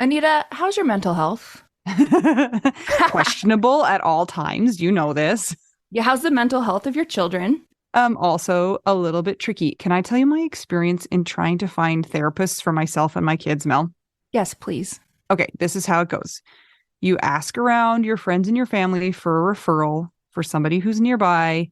Anita, how's your mental health? Questionable at all times. You know this. Yeah, how's the mental health of your children? Also a little bit tricky. Can I tell you my experience in trying to find therapists for myself and my kids, Mel? Yes, please. Okay, this is how it goes. You ask around your friends and your family for a referral for somebody who's nearby.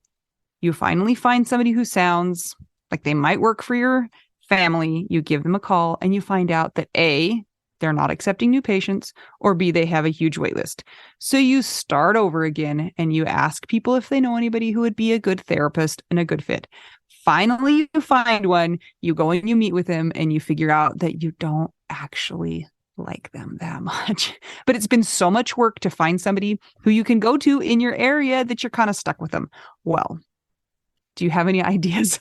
You finally find somebody who sounds like they might work for your family. You give them a call and you find out that A, they're not accepting new patients, or B, they have a huge wait list. So you start over again and you ask people if they know anybody who would be a good therapist and a good fit. Finally, you find one, you go and you meet with them and you figure out that you don't actually like them that much. But it's been so much work to find somebody who you can go to in your area that you're kind of stuck with them. Well, do you have any ideas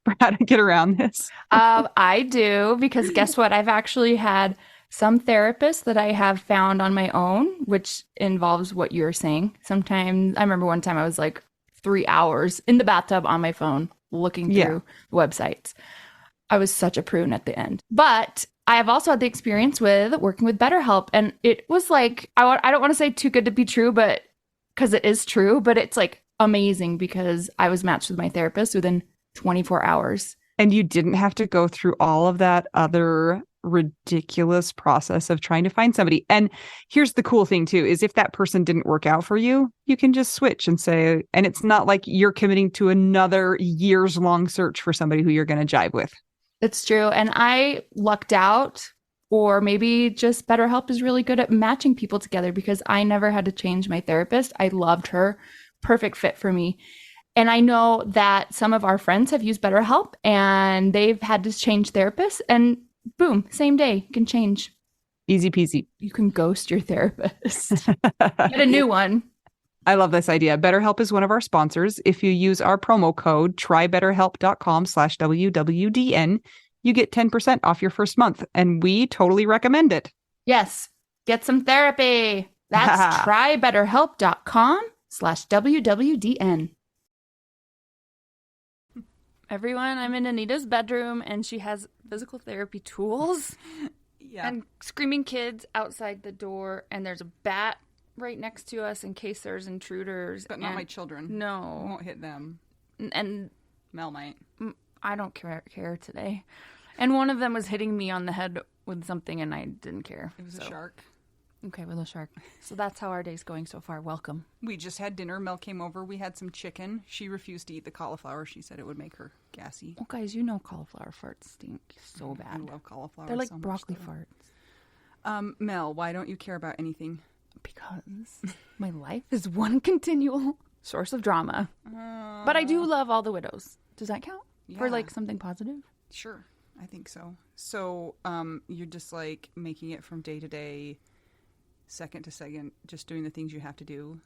for how to get around this? I do, because guess what? I've actually had some therapists that I have found on my own, which involves what you're saying. Sometimes I remember one time I was like 3 hours in the bathtub on my phone looking Yeah. through websites. I was such a prune at the end. But I have also had the experience with working with BetterHelp. And it was like, I don't want to say too good to be true, but because it is true, but it's like amazing because I was matched with my therapist within 24 hours. And you didn't have to go through all of that other ridiculous process of trying to find somebody. And here's the cool thing too, is if that person didn't work out for you, you can just switch and say, and it's not like you're committing to another years long search for somebody who you're going to jive with. It's true. And I lucked out, or maybe just BetterHelp is really good at matching people together because I never had to change my therapist. I loved her. Perfect fit for me. And I know that some of our friends have used BetterHelp and they've had to change therapists, and boom, same day, you can change. Easy peasy. You can ghost your therapist. Get a new one. I love this idea. BetterHelp is one of our sponsors. If you use our promo code trybetterhelp.com/WWDN, you get 10% off your first month. And we totally recommend it. Yes, get some therapy. That's trybetterhelp.com/WWDN. Everyone, I'm in Anita's bedroom and she has physical therapy tools Yeah. and screaming kids outside the door, and there's a bat right next to us in case there's intruders. But not and my children. I No. won't hit them. And Mel might. I don't care today. And one of them was hitting me on the head with something and I didn't care. It was a shark. Okay, with a shark. So that's how our day's going so far. Welcome. We just had dinner. Mel came over. We had some chicken. She refused to eat the cauliflower. She said it would make her gassy. Well, guys, you know cauliflower farts stink so bad. I love cauliflower. They're like so broccoli much, farts. Mel, why don't you care about anything? Because my life is one continual source of drama. But I do love All the Widows. Does that count for Yeah. like something positive? Sure, I think so. So, you're just like making it from day to day, second to second, just doing the things you have to do,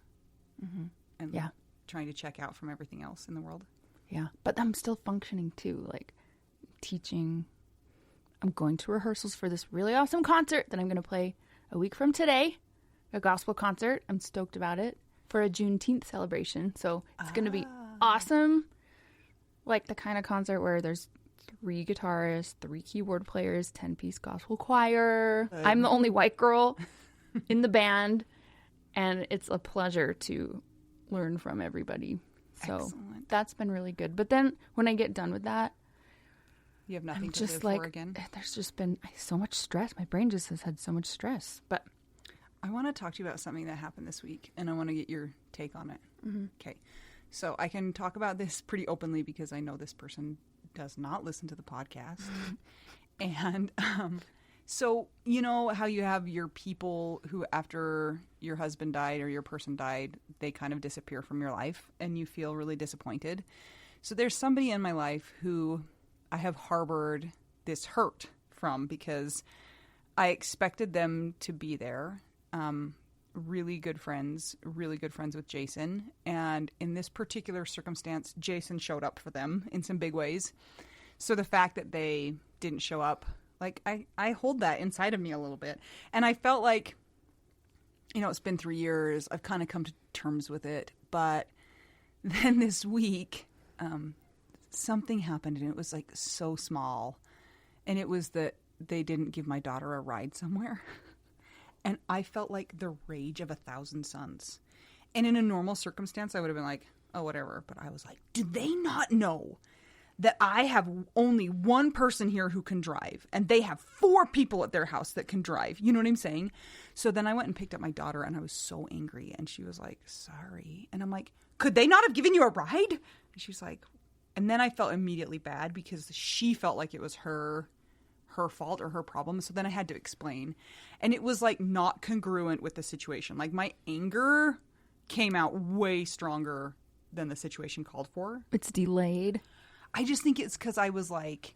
and Yeah. trying to check out from everything else in the world. Yeah. But I'm still functioning too, like teaching. I'm going to rehearsals for this really awesome concert that I'm going to play a week from today, a gospel concert. I'm stoked about it for a Juneteenth celebration. So it's going to be awesome. Like the kind of concert where there's 3 guitarists, 3 keyboard players, 10-piece gospel choir. I'm the only white girl in the band, and it's a pleasure to learn from everybody. So Excellent. that's been really good. But then when I get done with that, You have nothing I'm to just live like, for again. there's just been so much stress. My brain just has had so much stress. But I want to talk to you about something that happened this week, and I want to get your take on it. Okay. So I can talk about this pretty openly because I know this person does not listen to the podcast. And so, you know how you have your people who, after your husband died or your person died, they kind of disappear from your life and you feel really disappointed. So there's somebody in my life who I have harbored this hurt from because I expected them to be there. Really good friends with Jason. And in this particular circumstance, Jason showed up for them in some big ways. So the fact that they didn't show up, like I hold that inside of me a little bit. And I felt like, you know, it's been 3 years. I've kind of come to terms with it. But then this week, something happened and it was like so small. And it was that they didn't give my daughter a ride somewhere. And I felt like the rage of 1,000 suns. And in a normal circumstance, I would have been like, oh, whatever. But I was like, do they not know that I have only one person here who can drive, and they have 4 people at their house that can drive? You know what I'm saying? So then I went and picked up my daughter, and I was so angry. And she was like, sorry. And I'm like, could they not have given you a ride? And she's like, and then I felt immediately bad because she felt like it was her fault or her problem. So then I had to explain. And it was like not congruent with the situation. Like my anger came out way stronger than the situation called for. It's delayed. I just think it's because I was like,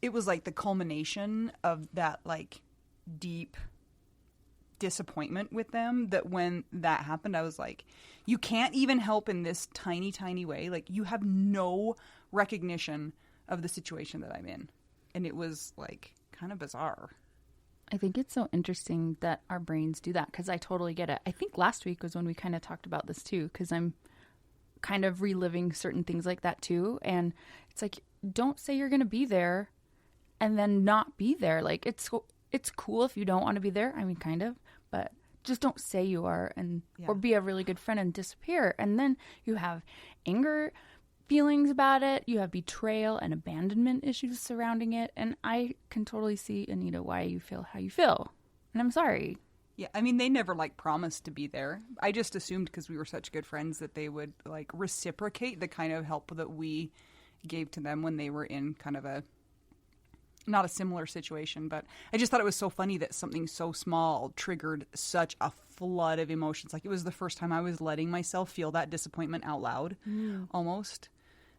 it was like the culmination of that like deep disappointment with them, that when that happened, I was like, you can't even help in this tiny, tiny way. Like you have no recognition of the situation that I'm in. And it was like kind of bizarre. I think it's so interesting that our brains do that, because I totally get it. I think last week was when we kind of talked about this too, because I'm kind of reliving certain things like that too. And it's like, don't say you're going to be there and then not be there. Like it's cool if you don't want to be there. I mean, kind of, but just don't say you are, and or be a really good friend and disappear. And then you have anger feelings about it. You have betrayal and abandonment issues surrounding it. And I can totally see, Anita, why you feel how you feel. And I'm sorry. Yeah, I mean, they never like promised to be there. I just assumed because we were such good friends that they would like reciprocate the kind of help that we gave to them when they were in kind of a, not a similar situation. But I just thought it was so funny that something so small triggered such a flood of emotions. Like it was the first time I was letting myself feel that disappointment out loud, almost.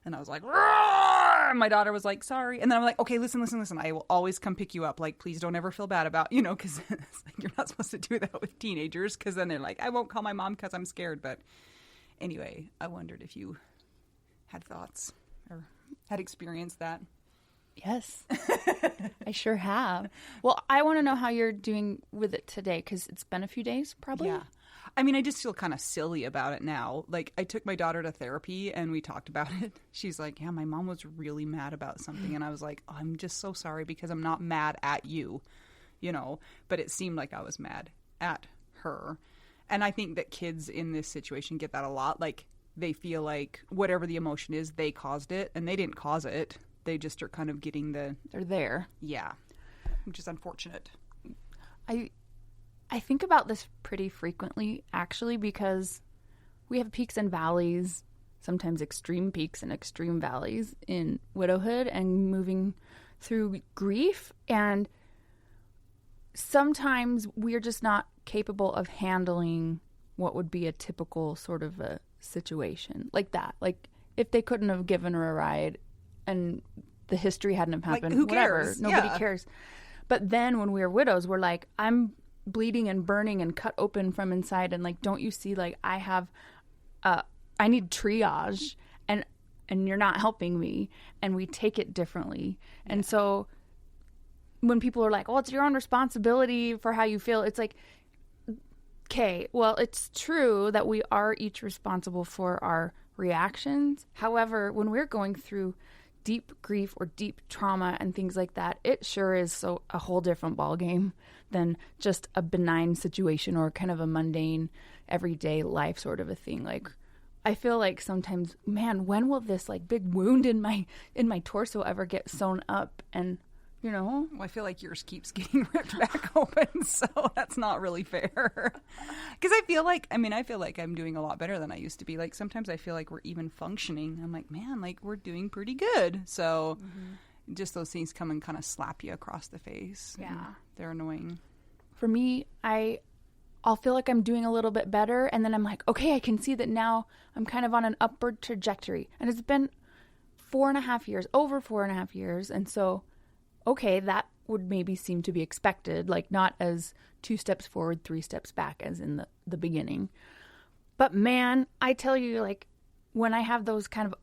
And I was like, roar! My daughter was like, sorry. And then I'm like, okay, listen. I will always come pick you up. Like, please don't ever feel bad about, because it's like, you're not supposed to do that with teenagers, because then they're like, I won't call my mom because I'm scared. But anyway, I wondered if you had thoughts or had experienced that. Yes, I sure have. Well, I want to know how you're doing with it today, because it's been a few days, probably. Yeah. I mean, I just feel kind of silly about it now. Like, I took my daughter to therapy and we talked about it. She's like, yeah, my mom was really mad about something. And I was like, oh, I'm just so sorry, because I'm not mad at you, But it seemed like I was mad at her. And I think that kids in this situation get that a lot. Like, they feel like whatever the emotion is, they caused it. And they didn't cause it. They just are kind of getting they're there. Yeah. Which is unfortunate. I think about this pretty frequently, actually, because we have peaks and valleys, sometimes extreme peaks and extreme valleys in widowhood and moving through grief. And sometimes we're just not capable of handling what would be a typical sort of a situation like that. Like if they couldn't have given her a ride and the history hadn't have happened, like, who whatever, cares? Nobody cares. But then when we were widows, we're like, I'm bleeding and burning and cut open from inside, and like, don't you see, like, I have I need triage, and you're not helping me, and we take it differently. And so when people are like, well, it's your own responsibility for how you feel, it's like, okay, well, it's true that we are each responsible for our reactions. However, when we're going through deep grief or deep trauma and things like that, it sure is a whole different ballgame than just a benign situation or kind of a mundane everyday life sort of a thing. Like, I feel like sometimes, man, when will this like big wound in my torso ever get sewn up? And well, I feel like yours keeps getting ripped back open, so that's not really fair. Because I feel like I'm doing a lot better than I used to be. Like, sometimes I feel like we're even functioning. I'm like, man, like, we're doing pretty good. So just those things come and kind of slap you across the face. Yeah. They're annoying. For me, I'll feel like I'm doing a little bit better, and then I'm like, okay, I can see that now I'm kind of on an upward trajectory. And it's been over 4.5 years, and so okay, that would maybe seem to be expected, like not as 2 steps forward, 3 steps back as in the beginning. But man, I tell you, like, when I have those kind of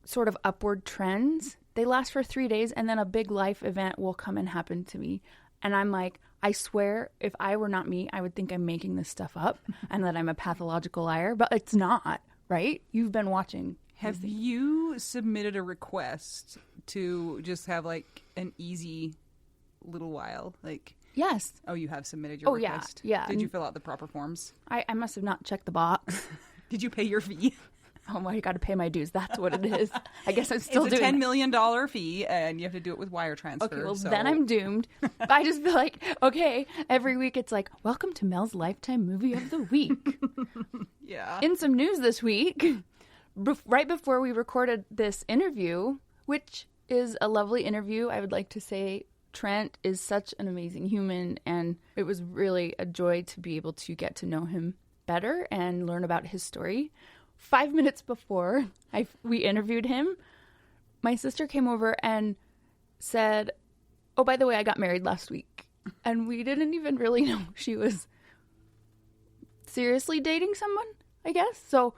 sort of upward trends, they last for 3 days, and then a big life event will come and happen to me. And I'm like, I swear, if I were not me, I would think I'm making this stuff up and that I'm a pathological liar, but it's not, right? You've been watching. Have you submitted a request to just have like an easy little while? Like, Yes. Oh, you have submitted your request? Yeah. Did you fill out the proper forms? I must have not checked the box. Did you pay your fee? Oh, I got to pay my dues. That's what it is. I guess I'm still doing it. It's a $10 million fee, and you have to do it with wire transfer. Okay, well, then I'm doomed. I just feel like, okay, every week it's like, welcome to Mel's Lifetime Movie of the Week. Yeah. In some news this week, right before we recorded this interview, which is a lovely interview, I would like to say Trent is such an amazing human, and it was really a joy to be able to get to know him better and learn about his story. 5 minutes before we interviewed him, my sister came over and said, oh, by the way, I got married last week. And we didn't even really know she was seriously dating someone, I guess. So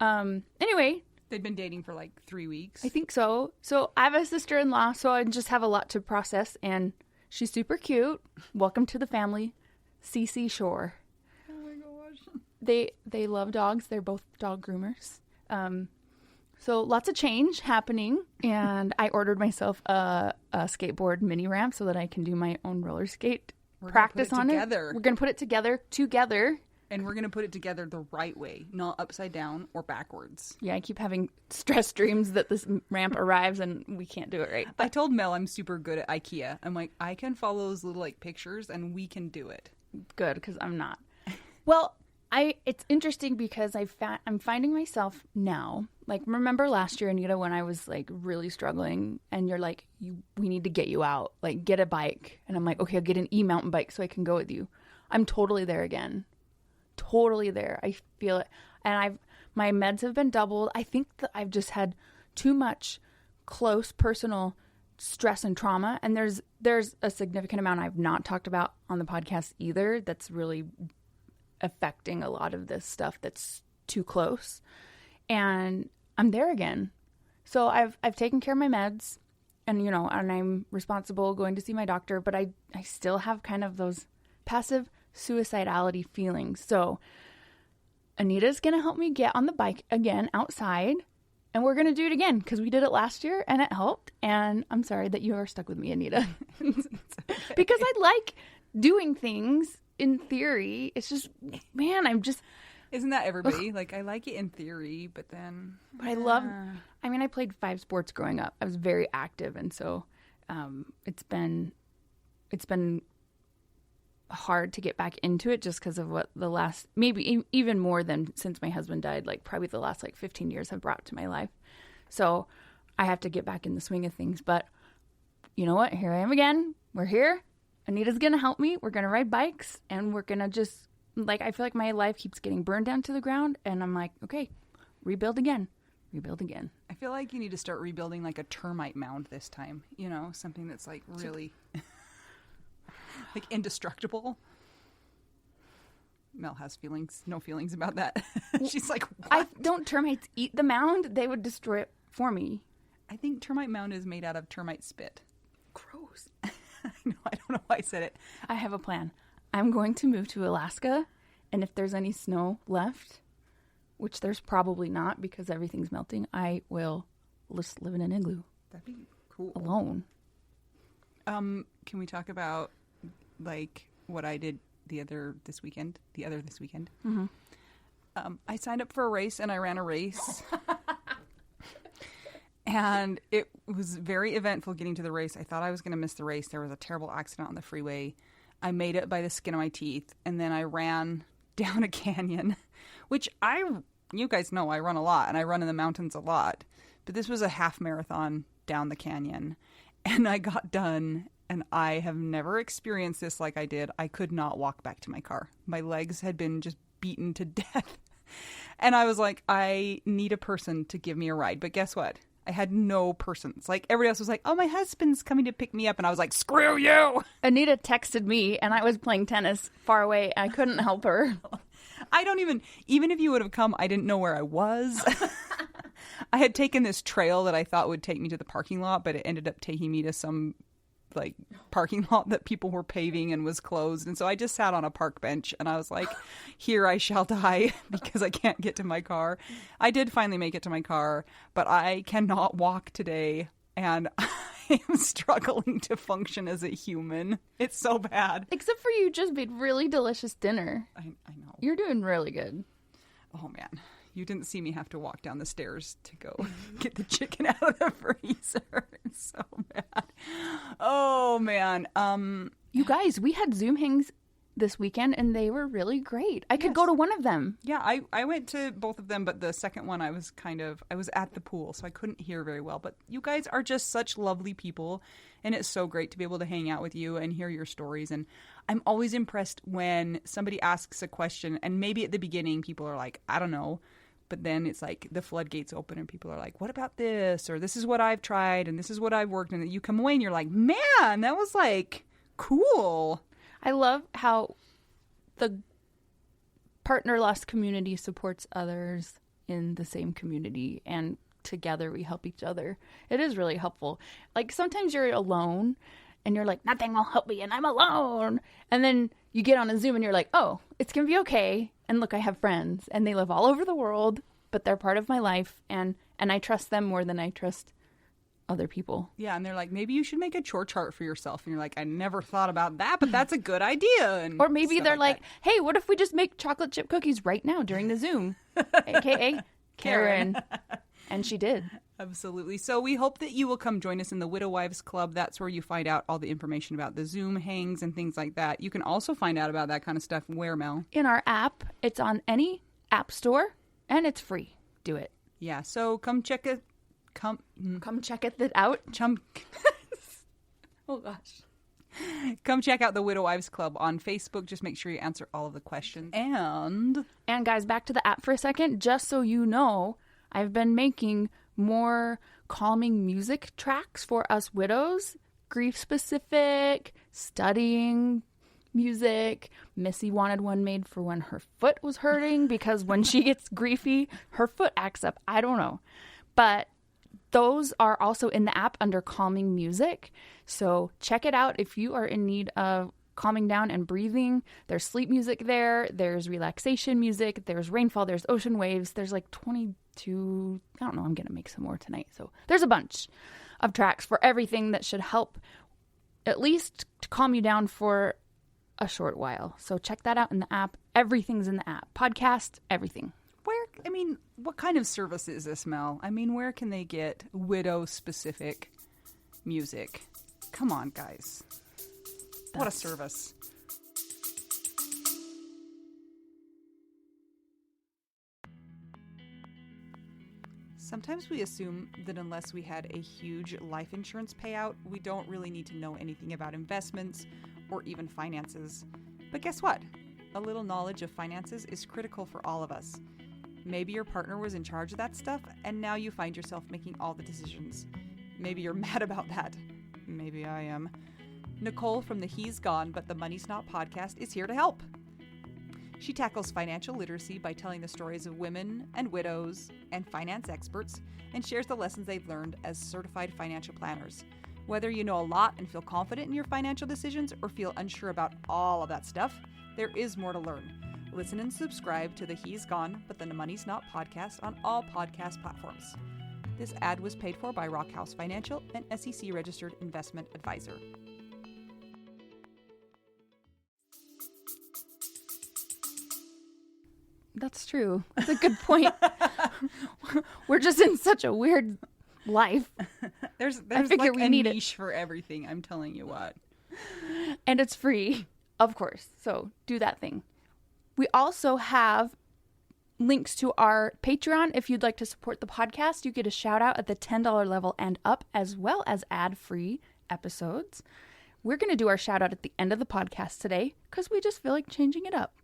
anyway. They'd been dating for like 3 weeks. I think so. So I have a sister-in-law, so I just have a lot to process. And she's super cute. Welcome to the family, CC Shore. They love dogs. They're both dog groomers. So lots of change happening. And I ordered myself a skateboard mini ramp so that I can do my own roller skate practice on it. We're going to put it together. And we're going to put it together the right way, not upside down or backwards. Yeah, I keep having stress dreams that this ramp arrives and we can't do it right. I told Mel I'm super good at IKEA. I'm like, I can follow those little like pictures and we can do it. Good, because I'm not. Well, it's interesting because I'm finding myself now, like, remember last year, Anita, when I was like really struggling and you're like, we need to get you out, like get a bike. And I'm like, okay, I'll get an e-mountain bike so I can go with you. I'm totally there again. Totally there. I feel it. And my meds have been doubled. I think that I've just had too much close personal stress and trauma. And there's a significant amount I've not talked about on the podcast either that's really affecting a lot of this stuff that's too close. And I'm there again. So I've taken care of my meds and, you know, and I'm responsible going to see my doctor, but I still have kind of those passive suicidality feelings. So Anita's going to help me get on the bike again outside, and we're going to do it again because we did it last year and it helped. And I'm sorry that you are stuck with me, Anita. Okay. Because I like doing things in theory. It's just, man, Isn't that everybody? Like, I like it in theory, but then... But I played 5 sports growing up. I was very active, and so it's been hard to get back into it just because of what the last, maybe even more than since my husband died, like probably the last like 15 years have brought to my life. So I have to get back in the swing of things. But you know what? Here I am again. We're here. Anita's going to help me. We're going to ride bikes, and we're going to just, like, I feel like my life keeps getting burned down to the ground, and I'm like, okay, rebuild again. I feel like you need to start rebuilding like a termite mound this time, you know, something that's like really like indestructible. Mel has no feelings about that. She's like, what? Don't termites eat the mound? They would destroy it for me. I think termite mound is made out of termite spit. Gross. I don't know why I said it. I have a plan. I'm going to move to Alaska, and if there's any snow left, which there's probably not because everything's melting, I will just live in an igloo. That'd be cool. Alone. Can we talk about like what I did the other this weekend? Mm-hmm. I signed up for a race and I ran a race. And it was very eventful getting to the race. I thought I was going to miss the race. There was a terrible accident on the freeway. I made it by the skin of my teeth. And then I ran down a canyon, which you guys know I run a lot and I run in the mountains a lot. But this was a half marathon down the canyon. And I got done, and I have never experienced this like I did. I could not walk back to my car. My legs had been just beaten to death. And I was like, I need a person to give me a ride. But guess what? I had no persons. Like, everybody else was like, oh, my husband's coming to pick me up. And I was like, screw you. Anita texted me, and I was playing tennis far away. I couldn't help her. Even if you would have come, I didn't know where I was. I had taken this trail that I thought would take me to the parking lot, but it ended up taking me to some like parking lot that people were paving and was closed. And so I just sat on a park bench and I was like, here I shall die because I can't get to my car. I did finally make it to my car, but I cannot walk today. And I am struggling to function as a human. It's so bad. Except for you just made really delicious dinner. I know. You're doing really good. Oh, man. You didn't see me have to walk down the stairs to go get the chicken out of the freezer. It's so bad. Oh, man. You guys, we had Zoom hangs this weekend, and they were really great. I could go to one of them. Yeah, I went to both of them, but the second one I was at the pool, so I couldn't hear very well. But you guys are just such lovely people, and it's so great to be able to hang out with you and hear your stories. And I'm always impressed when somebody asks a question, and maybe at the beginning people are like, I don't know. But then it's like the floodgates open and people are like, what about this? Or this is what I've tried and this is what I've worked. And you come away and you're like, man, that was like cool. I love how the partner loss community supports others in the same community, and together we help each other. It is really helpful. Like sometimes you're alone and you're like, nothing will help me and I'm alone. And then you get on a Zoom and you're like, oh, it's going to be okay. And look, I have friends and they live all over the world, but they're part of my life. And I trust them more than I trust other people. Yeah, and they're like, maybe you should make a chore chart for yourself. And you're like, I never thought about that, but that's a good idea. And or maybe they're like, hey, what if we just make chocolate chip cookies right now during the Zoom? AKA Karen. And she did. Absolutely. So we hope that you will come join us in the Widow Wives Club. That's where you find out all the information about the Zoom hangs and things like that. You can also find out about that kind of stuff where, Mel? In our app. It's on any app store, and it's free. Do it. Yeah, so come check it. Come check it out. Oh, gosh. Come check out the Widow Wives Club on Facebook. Just make sure you answer all of the questions. And guys, back to the app for a second. Just so you know, I've been making more calming music tracks for us widows. Grief-specific, studying music. Missy wanted one made for when her foot was hurting because when she gets griefy, her foot acts up. I don't know. But those are also in the app under calming music. So check it out if you are in need of calming down and breathing. There's sleep music there. There's relaxation music. There's rainfall. There's ocean waves. There's like 22. I don't know. I'm going to make some more tonight. So there's a bunch of tracks for everything that should help at least to calm you down for a short while. So check that out in the app. Everything's in the app. Podcast, everything. What kind of service is this, Mel? Where can they get widow-specific music? Come on, guys. What a service. Sometimes we assume that unless we had a huge life insurance payout, we don't really need to know anything about investments or even finances. But guess what? A little knowledge of finances is critical for all of us. Maybe your partner was in charge of that stuff, and now you find yourself making all the decisions. Maybe you're mad about that. Maybe I am. Nicole from the He's Gone But the Money's Not podcast is here to help. She tackles financial literacy by telling the stories of women and widows and finance experts, and shares the lessons they've learned as certified financial planners. Whether you know a lot and feel confident in your financial decisions or feel unsure about all of that stuff, there is more to learn. Listen and subscribe to the He's Gone But the Money's Not podcast on all podcast platforms. This ad was paid for by Rockhouse Financial, an SEC-registered investment advisor. That's true. That's a good point. We're just in such a weird life. There's figure like we a need niche for everything, I'm telling you what. And it's free, of course. So do that thing. We also have links to our Patreon. If you'd like to support the podcast, you get a shout out at the $10 level and up, as well as ad-free episodes. We're going to do our shout out at the end of the podcast today because we just feel like changing it up.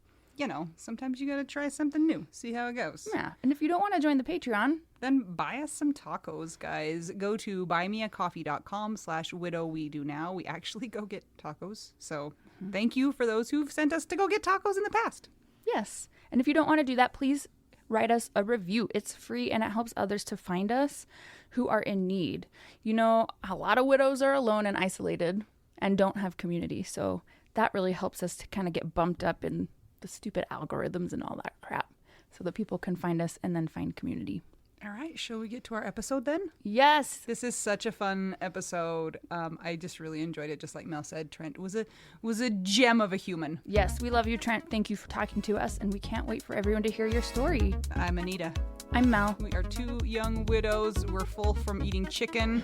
Sometimes you got to try something new. See how it goes. Yeah. And if you don't want to join the Patreon, then buy us some tacos, guys. Go to buymeacoffee.com/widow we do now. We actually go get tacos. So thank you for those who've sent us to go get tacos in the past. Yes. And if you don't want to do that, please write us a review. It's free and it helps others to find us who are in need. You know, a lot of widows are alone and isolated and don't have community. So that really helps us to kind of get bumped up in the stupid algorithms and all that crap so that people can find us and then find community. All right, shall we get to our episode then? Yes. This is such a fun episode. I just really enjoyed it. Just like Mel said, Trent was a gem of a human. Yes, we love you, Trent. Thank you for talking to us, and we can't wait for everyone to hear your story. I'm Anita. I'm Mel. We are two young widows. We're full from eating chicken.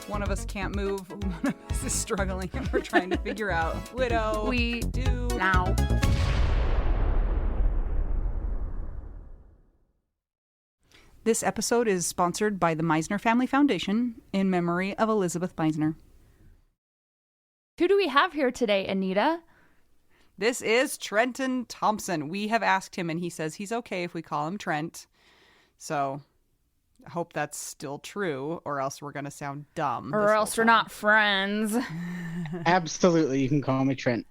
One of us can't move. One of us is struggling, and we're trying to figure out widow. We do now. This episode is sponsored by the Misner Family Foundation in memory of Elisabeth Misner. Who do we have here today, Anita? This is Trenton Thompson. We have asked him, and he says he's okay if we call him Trent. So I hope that's still true, or else we're going to sound dumb. Or else we're not friends. Absolutely. You can call me Trent.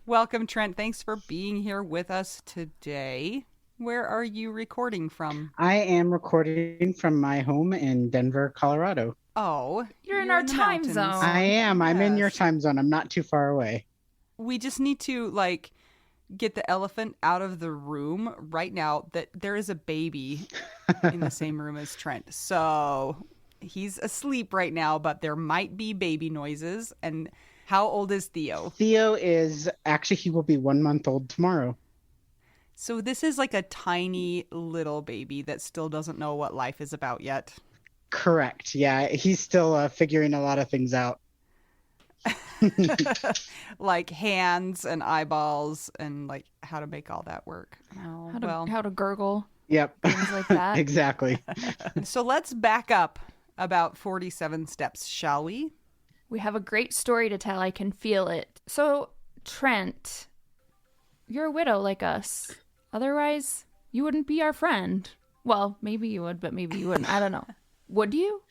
Welcome, Trent. Thanks for being here with us today. Where are you recording from? I am recording from my home in Denver, Colorado. Oh, you're in our time zone. I am. I'm in your time zone. I'm not too far away. We just need to, get the elephant out of the room right now that there is a baby in the same room as Trent. So he's asleep right now, but there might be baby noises. And how old is Theo? Theo is, actually, he will be 1 month old tomorrow. So this is like a tiny little baby that still doesn't know what life is about yet. Correct. Yeah, he's still figuring a lot of things out. Like hands and eyeballs and how to make all that work. Oh, how to gurgle. Yep. Things like that. Exactly. So let's back up about 47 steps, shall we? We have a great story to tell. I can feel it. So, Trent, you're a widow like us. Otherwise, you wouldn't be our friend. Well, maybe you would, but maybe you wouldn't. I don't know. Would you?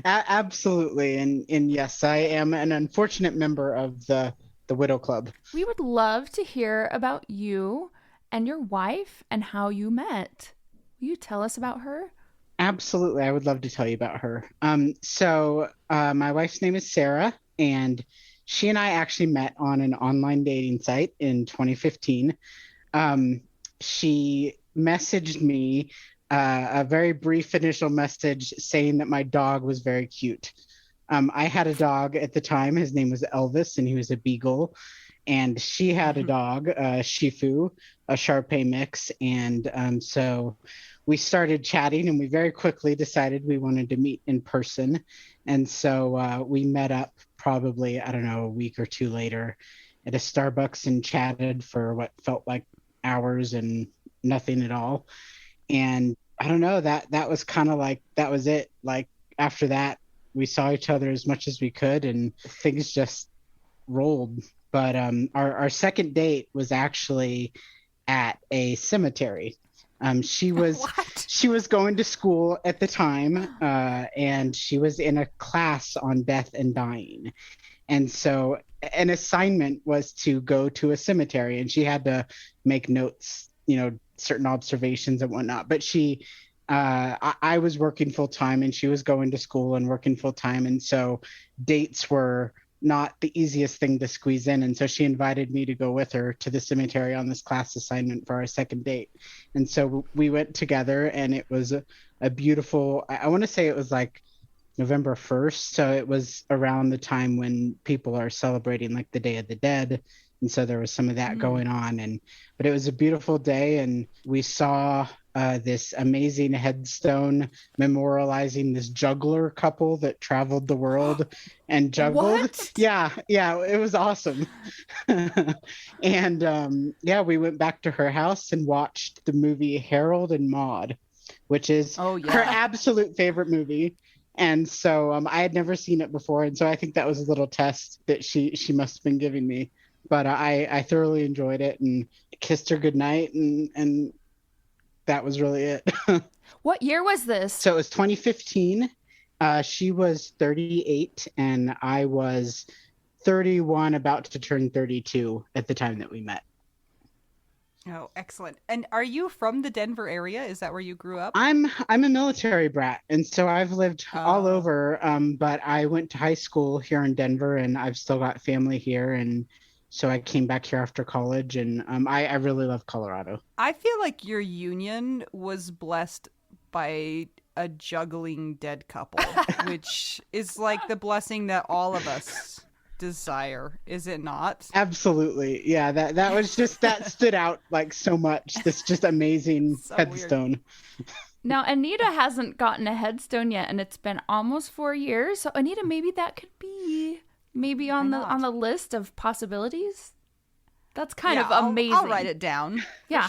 Absolutely. And yes, I am an unfortunate member of the Widow Club. We would love to hear about you and your wife and how you met. Will you tell us about her? Absolutely. I would love to tell you about her. So my wife's name is Sara, and she and I actually met on an online dating site in 2015. She messaged me a very brief initial message saying that my dog was very cute. I had a dog at the time. His name was Elvis, and he was a beagle. And she had a dog, a Shih Tzu, a Shar-Pei mix. And so we started chatting, and we very quickly decided we wanted to meet in person. And so we met up probably, I don't know, a week or two later at a Starbucks and chatted for what felt like hours and nothing at all. And I don't know, that was kind of that was it. After that, we saw each other as much as we could, and things just rolled. But our second date was actually at a cemetery. She was going to school at the time, and she was in a class on death and dying. And so an assignment was to go to a cemetery, and she had to make notes, certain observations and whatnot. But I was working full time, and she was going to school and working full time. And so dates were not the easiest thing to squeeze in. And so she invited me to go with her to the cemetery on this class assignment for our second date. And so we went together, and it was a beautiful, I want to say it was November 1st. So it was around the time when people are celebrating the Day of the Dead. And so there was some of that going on. But it was a beautiful day, and we saw this amazing headstone memorializing this juggler couple that traveled the world and juggled. What? Yeah, it was awesome. And we went back to her house and watched the movie Harold and Maude, which is her absolute favorite movie. And so I had never seen it before, and so I think that was a little test that she must have been giving me. But I thoroughly enjoyed it and kissed her goodnight, and that was really it. What year was this? So it was 2015. She was 38, and I was 31, about to turn 32 at the time that we met. Oh, excellent. And are you from the Denver area? Is that where you grew up? I'm a military brat, and so I've lived all over, but I went to high school here in Denver, and I've still got family here, and so I came back here after college, and I really love Colorado. I feel like your union was blessed by a juggling dead couple, which is like the blessing that all of us desire, is it not? Absolutely. Yeah, that was just, that stood out like so much. This just amazing So headstone. weird. Now, Anita hasn't gotten a headstone yet, and it's been almost 4 years. So, Anita, maybe that could be on the list of possibilities. That's kind of amazing. I'll write it down. Yeah.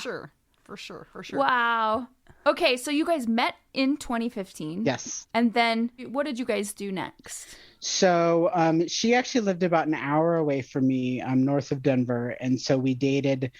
For sure. Wow. Okay, so you guys met in 2015. Yes. And then what did you guys do next? So she actually lived about an hour away from me, north of Denver. And so we dated.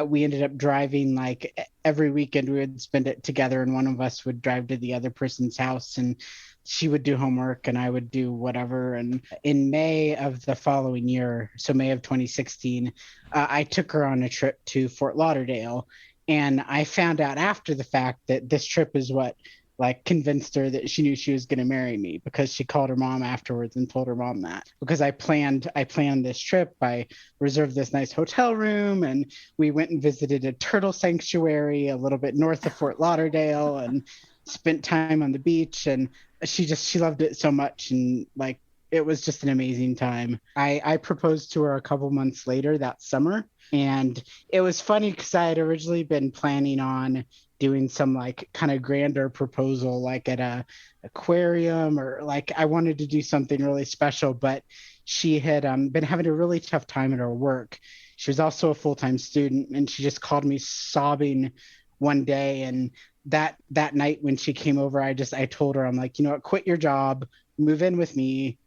We ended up driving like every weekend. We would spend it together, and one of us would drive to the other person's house, and she would do homework and I would do whatever. And in May of the following year, so May of 2016, I took her on a trip to Fort Lauderdale. And I found out after the fact that this trip is what like convinced her that she knew she was going to marry me, because she called her mom afterwards and told her mom that, because I planned this trip. I reserved this nice hotel room, and we went and visited a turtle sanctuary a little bit north of Fort Lauderdale and spent time on the beach. And she loved it so much. And like, it was just an amazing time. I proposed to her a couple months later that summer. And it was funny because I had originally been planning on doing some like kind of grander proposal, like at a aquarium, or like I wanted to do something really special. But she had been having a really tough time at her work. She was also a full-time student, and she just called me sobbing one day. And that night when she came over, I told her, I'm like, you know what, quit your job, move in with me.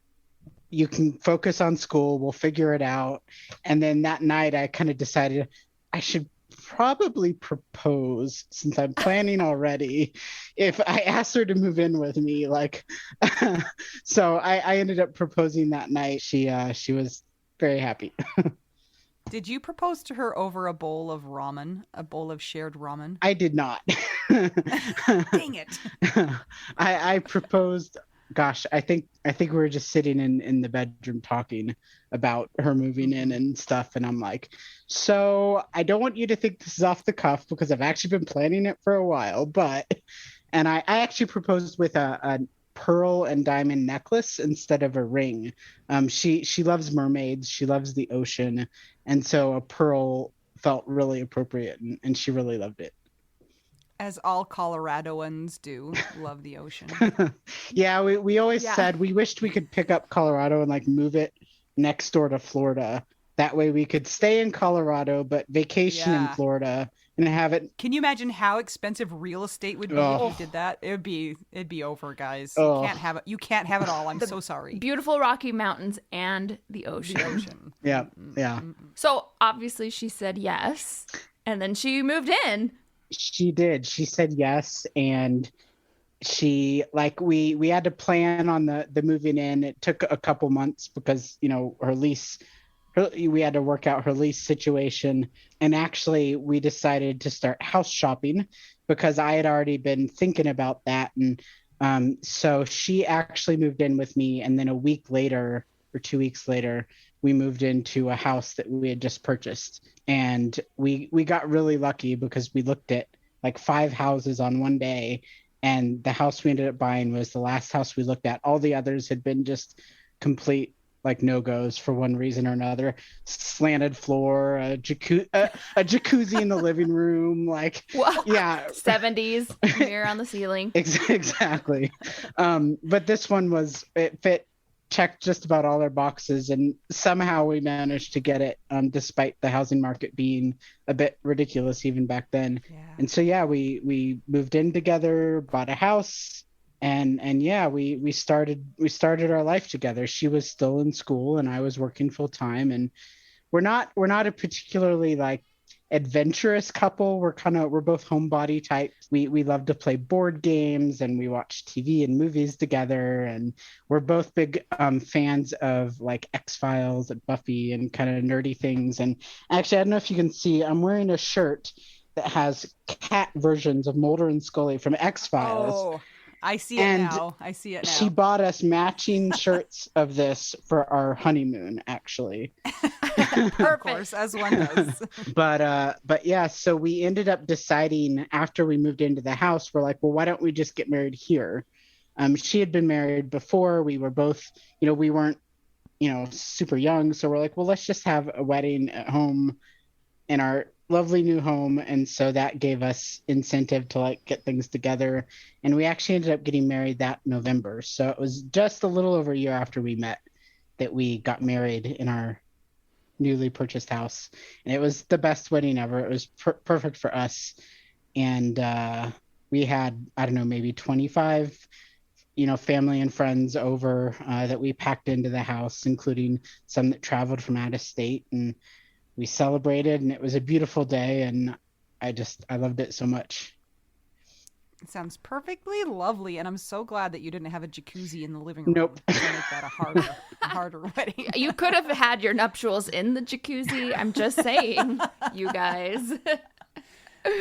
You can focus on school. We'll figure it out. And then that night I kind of decided I should probably propose, since I'm planning already, if I asked her to move in with me, like, so I ended up proposing that night. She was very happy. Did you propose to her over a bowl of shared ramen? I did not. Dang it. I proposed. Gosh, I think we were just sitting in the bedroom talking about her moving in and stuff. And I'm like, so I don't want you to think this is off the cuff, because I've actually been planning it for a while. And I actually proposed with a pearl and diamond necklace instead of a ring. She loves mermaids. She loves the ocean. And so a pearl felt really appropriate, and she really loved it. As all Coloradoans do, love the ocean. Yeah, we always said we wished we could pick up Colorado and like move it next door to Florida. That way we could stay in Colorado but vacation in Florida and have it. Can you imagine how expensive real estate would be if you did that? It'd be over, guys. You can't have it. You can't have it all. I'm so sorry. Beautiful Rocky Mountains and the ocean. Yeah. So obviously she said yes, and then she moved in. She did. She said yes, and she we had to plan on the moving in. It took a couple months because her lease. We had to work out her lease situation, and actually we decided to start house shopping because I had already been thinking about that, and so she actually moved in with me, and then a week later or 2 weeks later, we moved into a house that we had just purchased. And we got really lucky because we looked at like 5 houses on one day, and the house we ended up buying was the last house we looked at. All the others had been just complete like no-goes for one reason or another. Slanted floor, a jacuzzi in the living room, like wow. Yeah, 70s mirror on the ceiling. Exactly. But this one checked just about all our boxes, and somehow we managed to get it, despite the housing market being a bit ridiculous even back then. Yeah. And so we moved in together, bought a house, and we started our life together. She was still in school and I was working full time, and we're not a particularly like adventurous couple. We're both homebody types. We love to play board games, and we watch TV and movies together, and we're both big fans of like X-Files and Buffy and kind of nerdy things. And actually, I don't know if you can see, I'm wearing a shirt that has cat versions of Mulder and Scully from X-Files. I see it And now. I see it now. she bought us matching shirts of this for our honeymoon, actually. Of course, as one does. But yeah, so we ended up deciding after we moved into the house, we're like, well, why don't we just get married here? She had been married before. We were both, we weren't, super young. So we're like, well, let's just have a wedding at home in our lovely new home. And so that gave us incentive to like get things together. And we actually ended up getting married that November. So it was just a little over a year after we met that we got married in our newly purchased house. And it was the best wedding ever. It was perfect for us. And we had, I don't know, maybe 25 family and friends over that we packed into the house, including some that traveled from out of state, and we celebrated, and it was a beautiful day, and I loved it so much. It sounds perfectly lovely, and I'm so glad that you didn't have a jacuzzi in the living room. Nope. To make that a harder wedding. You could have had your nuptials in the jacuzzi. I'm just saying, you guys.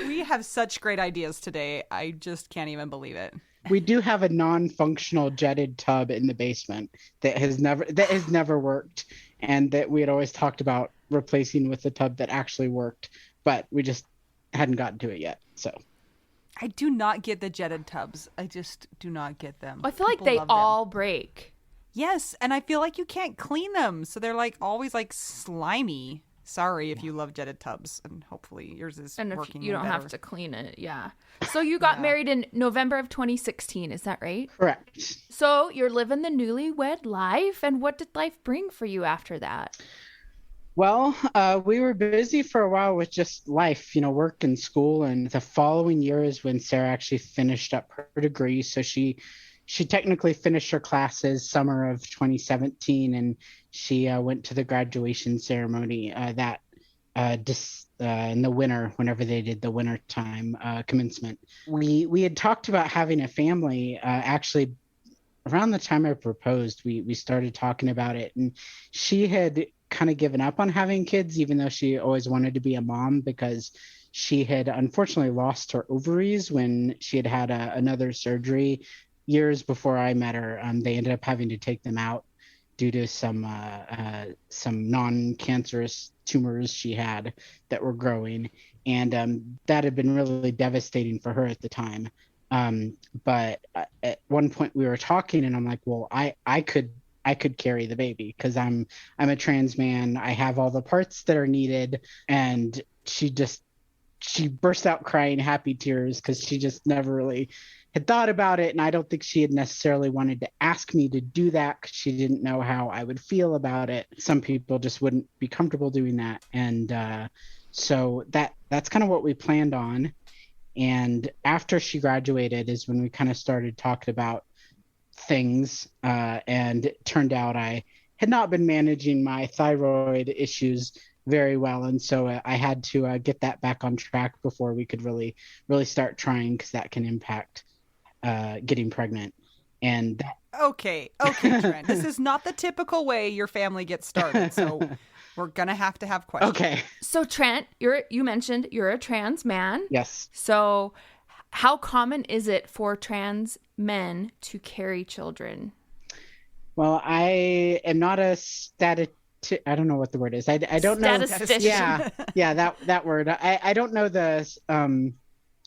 We have such great ideas today. I just can't even believe it. We do have a non-functional jetted tub in the basement that has never worked, and that we had always talked about replacing with a tub that actually worked, but we just hadn't gotten to it yet. So I do not get the jetted tubs. I just do not get them. I feel like they all break. Yes, and I feel like you can't clean them, so they're like always like slimy. Sorry if you love jetted tubs, and hopefully yours is and working. And you don't better. have to clean it, yeah. So you got married in November of 2016, is that right? correct. So you're living the newlywed life, and what did life bring for you after that? Well, we were busy for a while with just life, work and school. And the following year is when Sara actually finished up her degree. So she technically finished her classes summer of 2017, and she went to the graduation ceremony in the winter, whenever they did the wintertime commencement. We had talked about having a family actually around the time I proposed. We started talking about it, and she had kind of given up on having kids, even though she always wanted to be a mom, because she had unfortunately lost her ovaries when she had another surgery years before I met her. They ended up having to take them out due to some non-cancerous tumors she had that were growing, and that had been really devastating for her at the time. But at one point we were talking, and I'm like, well, I could carry the baby because I'm a trans man. I have all the parts that are needed. And she burst out crying happy tears because she just never really had thought about it. And I don't think she had necessarily wanted to ask me to do that because she didn't know how I would feel about it. Some people just wouldn't be comfortable doing that. And so that's kind of what we planned on. And after she graduated is when we kind of started talking about things, and it turned out I had not been managing my thyroid issues very well, and so I had to get that back on track before we could really start trying, because that can impact getting pregnant. And okay, Trent, this is not the typical way your family gets started, so we're gonna have to have questions. Okay. So Trent, you mentioned you're a trans man. Yes. So how common is it for trans men to carry children? Well, I am not a I don't know what the word is. I don't know. Statistician. Yeah, that word. I don't know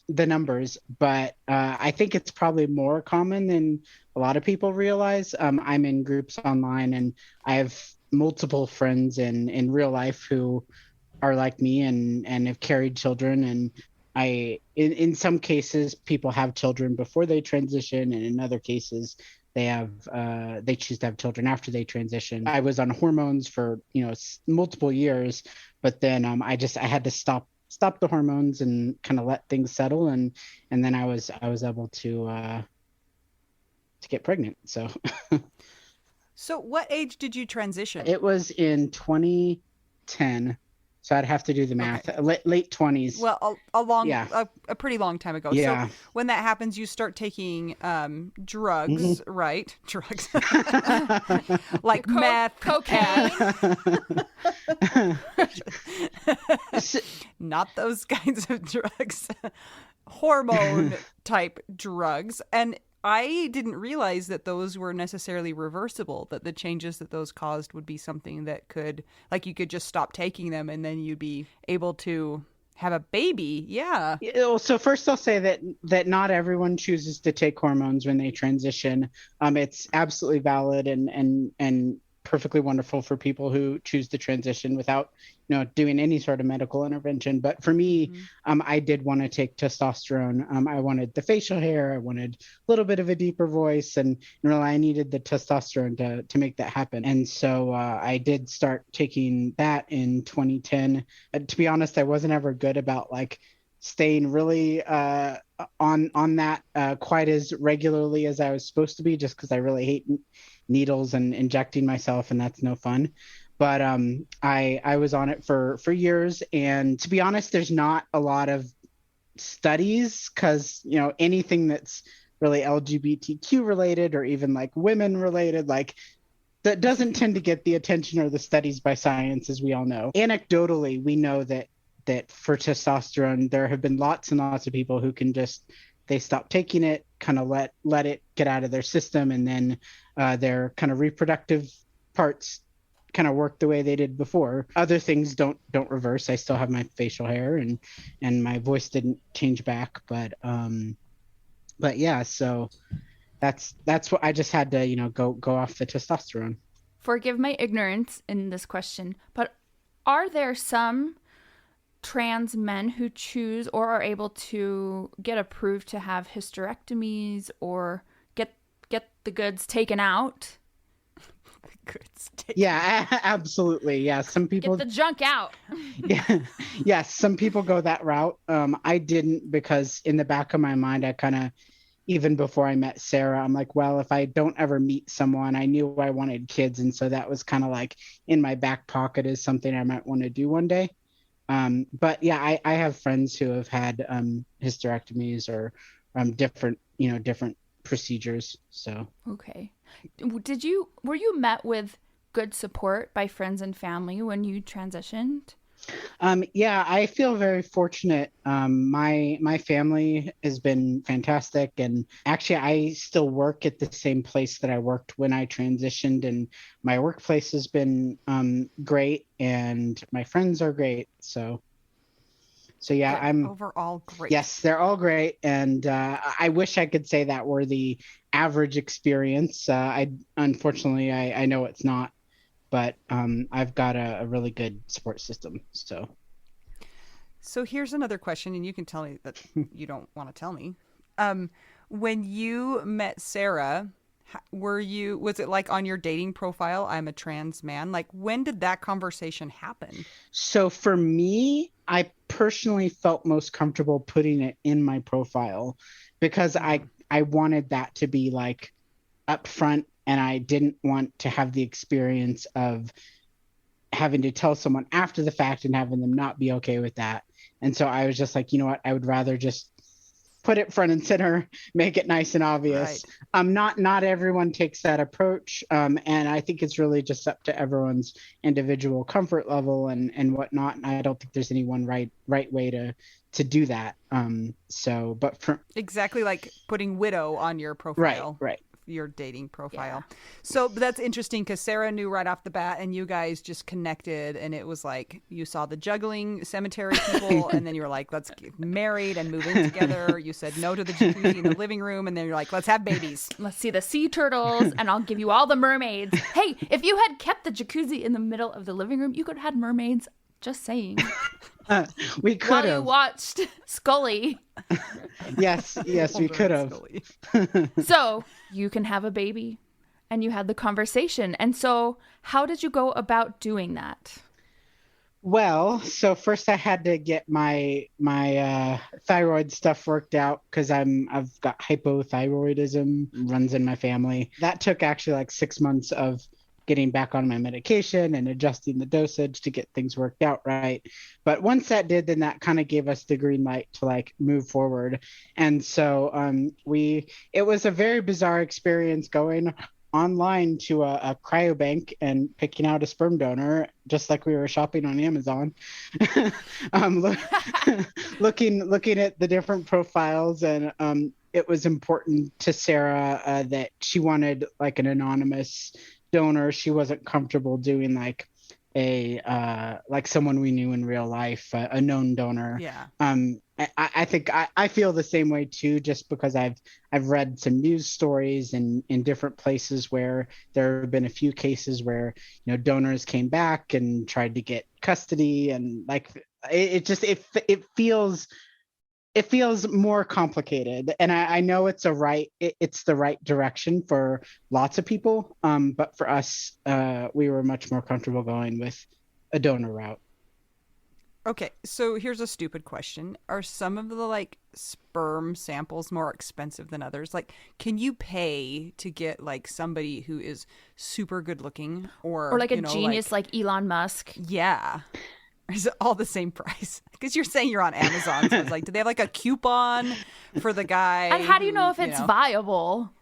the numbers, but I think it's probably more common than a lot of people realize. I'm in groups online, and I have multiple friends in real life who are like me and have carried children. And in some cases, people have children before they transition, and in other cases, they choose to have children after they transition. I was on hormones for multiple years, but then I had to stop the hormones and kind of let things settle, and then I was able to get pregnant. So what age did you transition? It was in 2010. So I'd have to do the math. Okay. Late 20s. Well, a pretty long time ago. Yeah. So when that happens, you start taking drugs, right? Drugs. Like meth, cocaine. Not those kinds of drugs. Hormone type drugs. And I didn't realize that those were necessarily reversible, that the changes that those caused would be something that could, like, you could just stop taking them and then you'd be able to have a baby. Yeah. So first I'll say that not everyone chooses to take hormones when they transition. It's absolutely valid and perfectly wonderful for people who choose to transition without, doing any sort of medical intervention. But for me, I did want to take testosterone. I wanted the facial hair. I wanted a little bit of a deeper voice, and really I needed the testosterone to make that happen. And so I did start taking that in 2010. To be honest, I wasn't ever good about like staying really on that quite as regularly as I was supposed to be, just because I really hate needles and injecting myself, and that's no fun. But I was on it for years, and to be honest, there's not a lot of studies, because anything that's really LGBTQ related or even like women related, like that doesn't tend to get the attention or the studies by science, as we all know. Anecdotally, we know that for testosterone, there have been lots and lots of people who can they stop taking it, kind of let it get out of their system, and then their kind of reproductive parts kind of work the way they did before. Other things don't reverse. I still have my facial hair and my voice didn't change back, but yeah, so that's what I just had to go off the testosterone. Forgive my ignorance in this question, but are there some trans men who choose or are able to get approved to have hysterectomies or get the goods taken out? Yeah, absolutely. Yeah, some people get the junk out. Yeah, some people go that route. I didn't, because in the back of my mind, I kind of, even before I met Sara, I'm like, well, if I don't ever meet someone, I knew I wanted kids, and so that was kind of like in my back pocket as something I might want to do one day. But yeah, I have friends who have had hysterectomies or different procedures. So okay, were you met with good support by friends and family when you transitioned? Yeah, I feel very fortunate. My family has been fantastic, and actually I still work at the same place that I worked when I transitioned, and my workplace has been great, and my friends are great. So yeah, I'm overall great. Yes, they're all great, and I wish I could say that were the average experience. Unfortunately, I know it's not. But I've got a really good support system. So here's another question, and you can tell me that you don't want to tell me. When you met Sara, was it like on your dating profile, I'm a trans man? Like, when did that conversation happen? So for me, I personally felt most comfortable putting it in my profile because I wanted that to be like upfront. And I didn't want to have the experience of having to tell someone after the fact and having them not be okay with that. And so I was just like, you know what? I would rather just put it front and center, make it nice and obvious. Right. Not everyone takes that approach. And I think it's really just up to everyone's individual comfort level and whatnot. And I don't think there's any one right way to do that. Exactly like putting widow on your profile. Right. Your dating profile. Yeah. So that's interesting because Sara knew right off the bat and you guys just connected, and it was like you saw the juggling cemetery people and then you were like, let's get married and move in together. You said no to the jacuzzi in the living room, and then you're like, let's have babies. Let's see the sea turtles and I'll give you all the mermaids. Hey, if you had kept the jacuzzi in the middle of the living room, you could have had mermaids. Just saying. We could While have. you watched Scully. Yes, we could have. So you can have a baby, and you had the conversation. And so how did you go about doing that? Well, so first I had to get my thyroid stuff worked out because I've got hypothyroidism, runs in my family. That took actually like 6 months of getting back on my medication and adjusting the dosage to get things worked out right. But once that did, then that kind of gave us the green light to like move forward. And so it was a very bizarre experience going online to a cryobank and picking out a sperm donor, just like we were shopping on Amazon. look, looking at the different profiles, and it was important to Sara that she wanted like an anonymous donor. She wasn't comfortable doing like a like someone we knew in real life, a known donor. Yeah. I think I feel the same way too, just because I've read some news stories in different places where there have been a few cases where, you know, donors came back and tried to get custody, and like it feels more complicated. And I know it's it's the right direction for lots of people, but for us, we were much more comfortable going with a donor route. Okay, so here's a stupid question. Are some of the like sperm samples more expensive than others? Like, can you pay to get like somebody who is super good looking or like a genius like Elon Musk? Yeah. Or is it all the same price? Because you're saying you're on Amazon. So it's like, do they have like a coupon for the guy? And how do you know if it's viable?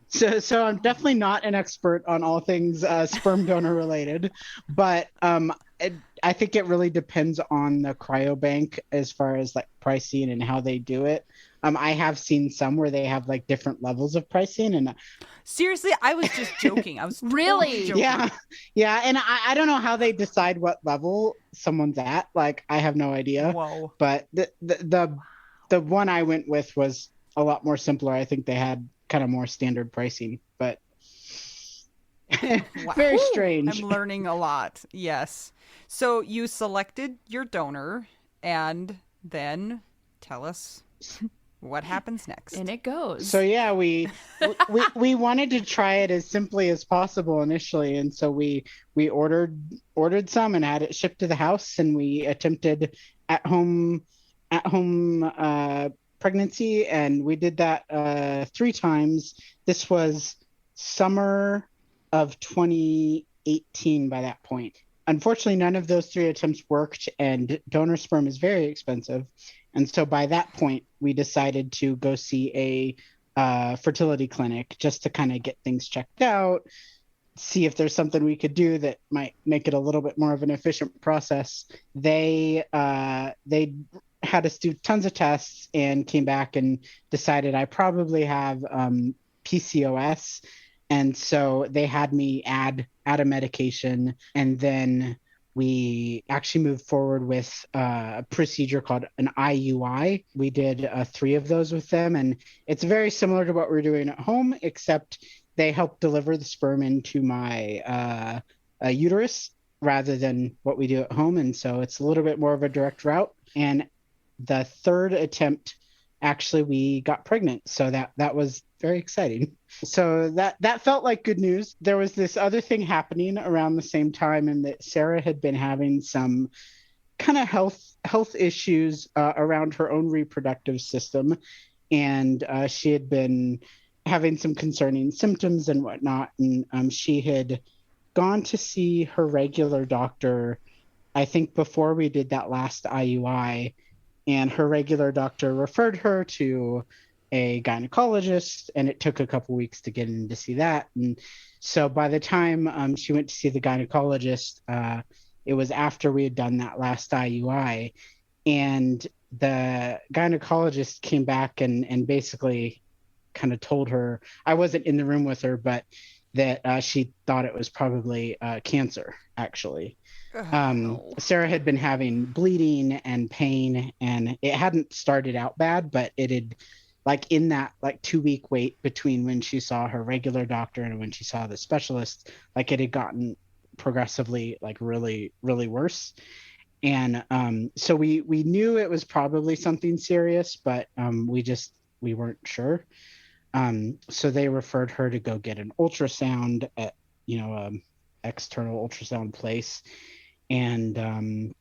So I'm definitely not an expert on all things sperm donor related, but I think it really depends on the cryobank as far as like pricing and how they do it. I have seen some where they have like different levels of pricing, and seriously, I was just joking. I was really joking. Yeah, and I don't know how they decide what level someone's at. Like, I have no idea. Whoa! But the one I went with was a lot more simpler. I think they had kind of more standard pricing, but very strange. I'm learning a lot. Yes. So you selected your donor, and then tell us what happens next. And it goes. So yeah, we wanted to try it as simply as possible initially, and so we ordered some and had it shipped to the house, and we attempted at home pregnancy, and we did that 3 times. This was summer of 2018 by that point. Unfortunately, none of those 3 attempts worked, and donor sperm is very expensive. And so by that point, we decided to go see a fertility clinic just to kind of get things checked out, see if there's something we could do that might make it a little bit more of an efficient process. They had us do tons of tests and came back and decided I probably have PCOS. And so they had me add a medication, and then we actually moved forward with a procedure called an IUI. We did 3 of those with them, and it's very similar to what we're doing at home, except they help deliver the sperm into my uterus rather than what we do at home. And so it's a little bit more of a direct route. And the 3rd attempt, actually, we got pregnant. So that was very exciting. So that felt like good news. There was this other thing happening around the same time, and that Sara had been having some kind of health issues around her own reproductive system, and she had been having some concerning symptoms and whatnot. And she had gone to see her regular doctor, I think, before we did that last IUI, and her regular doctor referred her to a gynecologist, and it took a couple weeks to get in to see that. And so by the time she went to see the gynecologist, it was after we had done that last IUI, and the gynecologist came back and basically kind of told her, I wasn't in the room with her, but that she thought it was probably cancer, actually. Sara had been having bleeding and pain, and it hadn't started out bad, but it had, like, in that like 2-week wait between when she saw her regular doctor and when she saw the specialist, like, it had gotten progressively like really, really worse. And so we knew it was probably something serious, but we weren't sure. So they referred her to go get an ultrasound at, external ultrasound place. And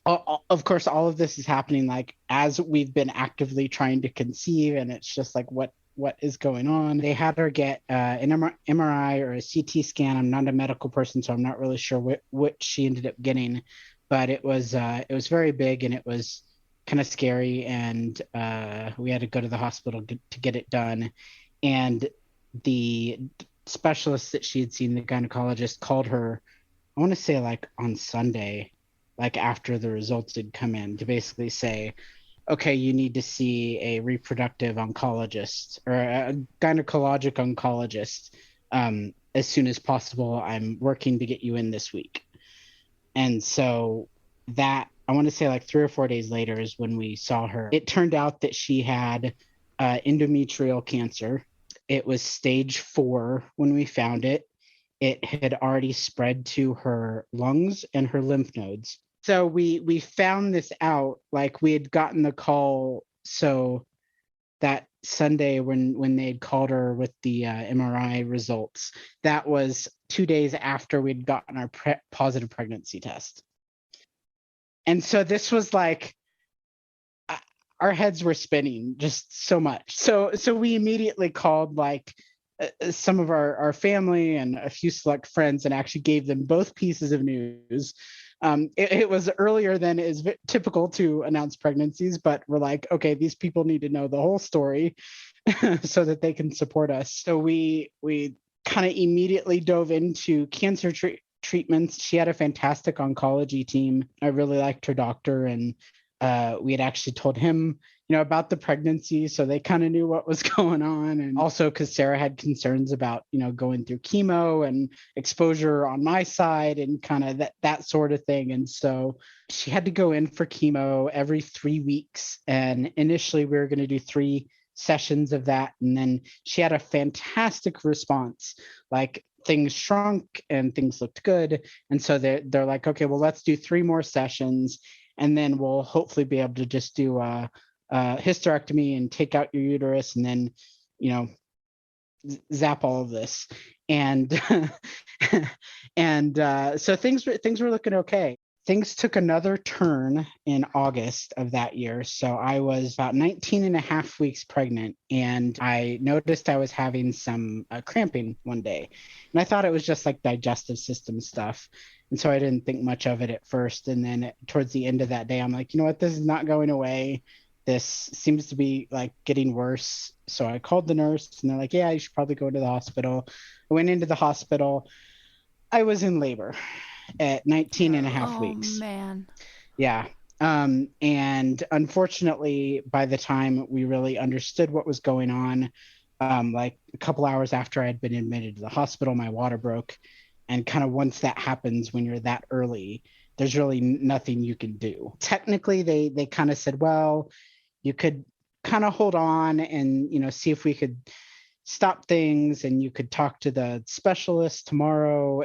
of course, all of this is happening like as we've been actively trying to conceive, and it's just like, what is going on? They had her get an MRI or a CT scan. I'm not a medical person, so I'm not really sure what she ended up getting, but it was very big, and it was kind of scary, and we had to go to the hospital to get it done. And the specialist that she had seen, the gynecologist, called her, I want to say like on Sunday, like after the results had come in, to basically say, okay, you need to see a reproductive oncologist or a gynecologic oncologist as soon as possible. I'm working to get you in this week. And so that, I want to say like 3 or 4 days later is when we saw her. It turned out that she had endometrial cancer. It was stage 4 when we found it. It had already spread to her lungs and her lymph nodes. So we found this out, like we had gotten the call. So that Sunday when they had called her with the MRI results, that was 2 days after we'd gotten our positive pregnancy test. And so this was like, our heads were spinning just so much. So we immediately called like some of our family and a few select friends and actually gave them both pieces of news. It was earlier than is typical to announce pregnancies, but we're like, okay, these people need to know the whole story so that they can support us. So we kind of immediately dove into cancer treatments. She had a fantastic oncology team. I really liked her doctor, and we had actually told him, about the pregnancy, so they kind of knew what was going on. And also because Sara had concerns about, going through chemo and exposure on my side and kind of that sort of thing. And so she had to go in for chemo every 3 weeks. And initially we were going to do 3 sessions of that. And then she had a fantastic response. Like things shrunk and things looked good. And so they're like, okay, well, let's do 3 more sessions. And then we'll hopefully be able to just do hysterectomy and take out your uterus and then, zap all of this. And so things were looking okay. Things took another turn in August of that year. So I was about 19 and a half weeks pregnant, and I noticed I was having some cramping one day. And I thought it was just like digestive system stuff. And so I didn't think much of it at first. And then towards the end of that day, I'm like, you know what, this is not going away. This seems to be like getting worse. So I called the nurse and they're like, yeah, you should probably go to the hospital. I went into the hospital. I was in labor at 19 and a half weeks. Oh, man. Yeah. And unfortunately, by the time we really understood what was going on, like a couple hours after I had been admitted to the hospital, my water broke. And kind of once that happens, when you're that early, there's really nothing you can do. Technically, they kind of said, well, you could kind of hold on and, see if we could stop things, and you could talk to the specialist tomorrow.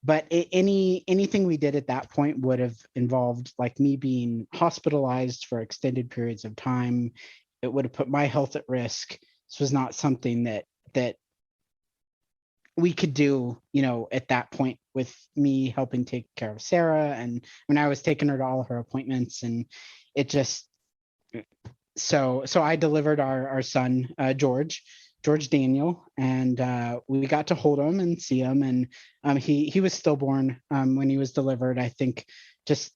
But anything we did at that point would have involved like me being hospitalized for extended periods of time. It would have put my health at risk. This was not something that we could do, at that point, with me helping take care of Sara. And when I was taking her to all her appointments, and it just, so I delivered our son, George Daniel, and we got to hold him and see him. And he was stillborn when he was delivered. I think just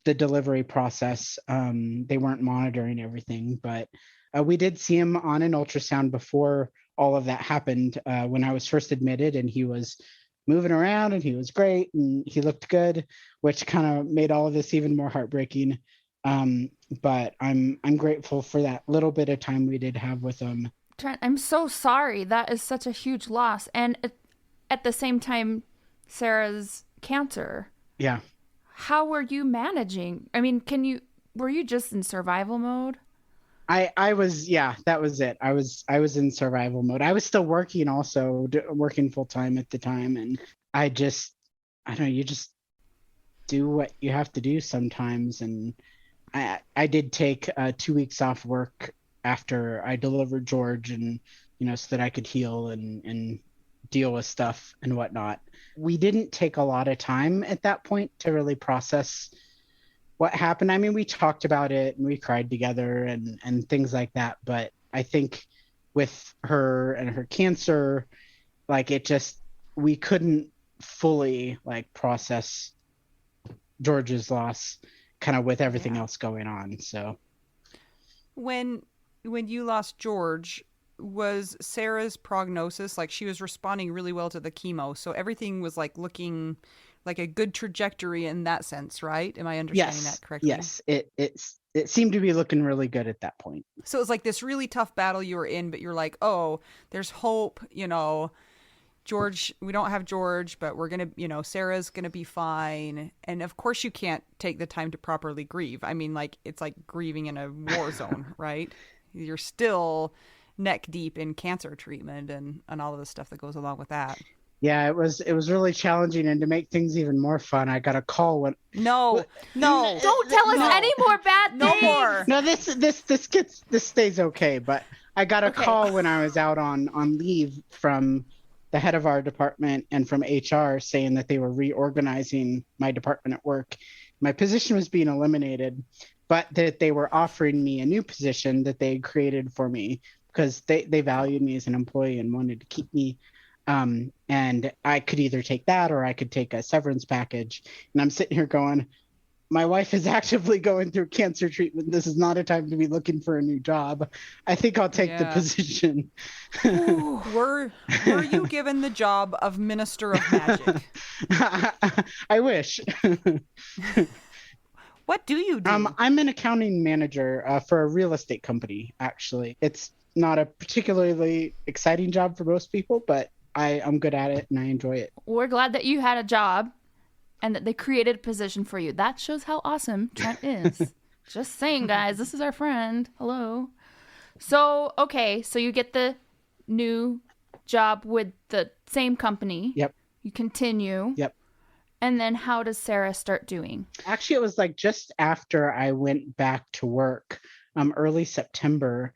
the delivery process, they weren't monitoring everything, but we did see him on an ultrasound before all of that happened, when I was first admitted, and he was moving around and he was great and he looked good, which kind of made all of this even more heartbreaking. But I'm grateful for that little bit of time we did have with him. Trent, I'm so sorry. That is such a huge loss. And at the same time, Sara's cancer. Yeah. How were you managing? I mean, were you just in survival mode? I was, yeah, that was it. I was in survival mode. I was still working, also working full time at the time. And I don't know, you just do what you have to do sometimes. And I did take 2 weeks off work after I delivered George, and, so that I could heal and deal with stuff and whatnot. We didn't take a lot of time at that point to really process what happened. I mean, we talked about it and we cried together and things like that. But I think with her and her cancer, like we couldn't fully like process George's loss kind of with everything else going on. So when you lost George, was Sarah's prognosis? Like, she was responding really well to the chemo, so everything was like looking like a good trajectory in that sense, right? Am I understanding that correctly? Yes, it seemed to be looking really good at that point. So it was like this really tough battle you were in, but you're like, oh, there's hope, George, we don't have George, but we're going to, Sarah's going to be fine. And of course you can't take the time to properly grieve. I mean, like, it's like grieving in a war zone, right? You're still neck deep in cancer treatment and all of the stuff that goes along with that. Yeah, it was really challenging, and to make things even more fun, I got a call when No, Don't tell us any more bad things. No more. No, this stays okay, but I got a call when I was out on leave from the head of our department and from HR saying that they were reorganizing my department at work. My position was being eliminated, but that they were offering me a new position that they created for me because they valued me as an employee and wanted to keep me. And I could either take that or I could take a severance package. And I'm sitting here going, my wife is actively going through cancer treatment. This is not a time to be looking for a new job. I think I'll take the position. Ooh, were you given the job of Minister of Magic? I wish. What do you do? I'm an accounting manager for a real estate company, actually. It's not a particularly exciting job for most people, but I'm good at it and I enjoy it. We're glad that you had a job and that they created a position for you. That shows how awesome Trent is. Just saying, guys, this is our friend. Hello. So, okay, so you get the new job with the same company. Yep. You continue. Yep. And then how does Sara start doing? Actually, it was like just after I went back to work, early September,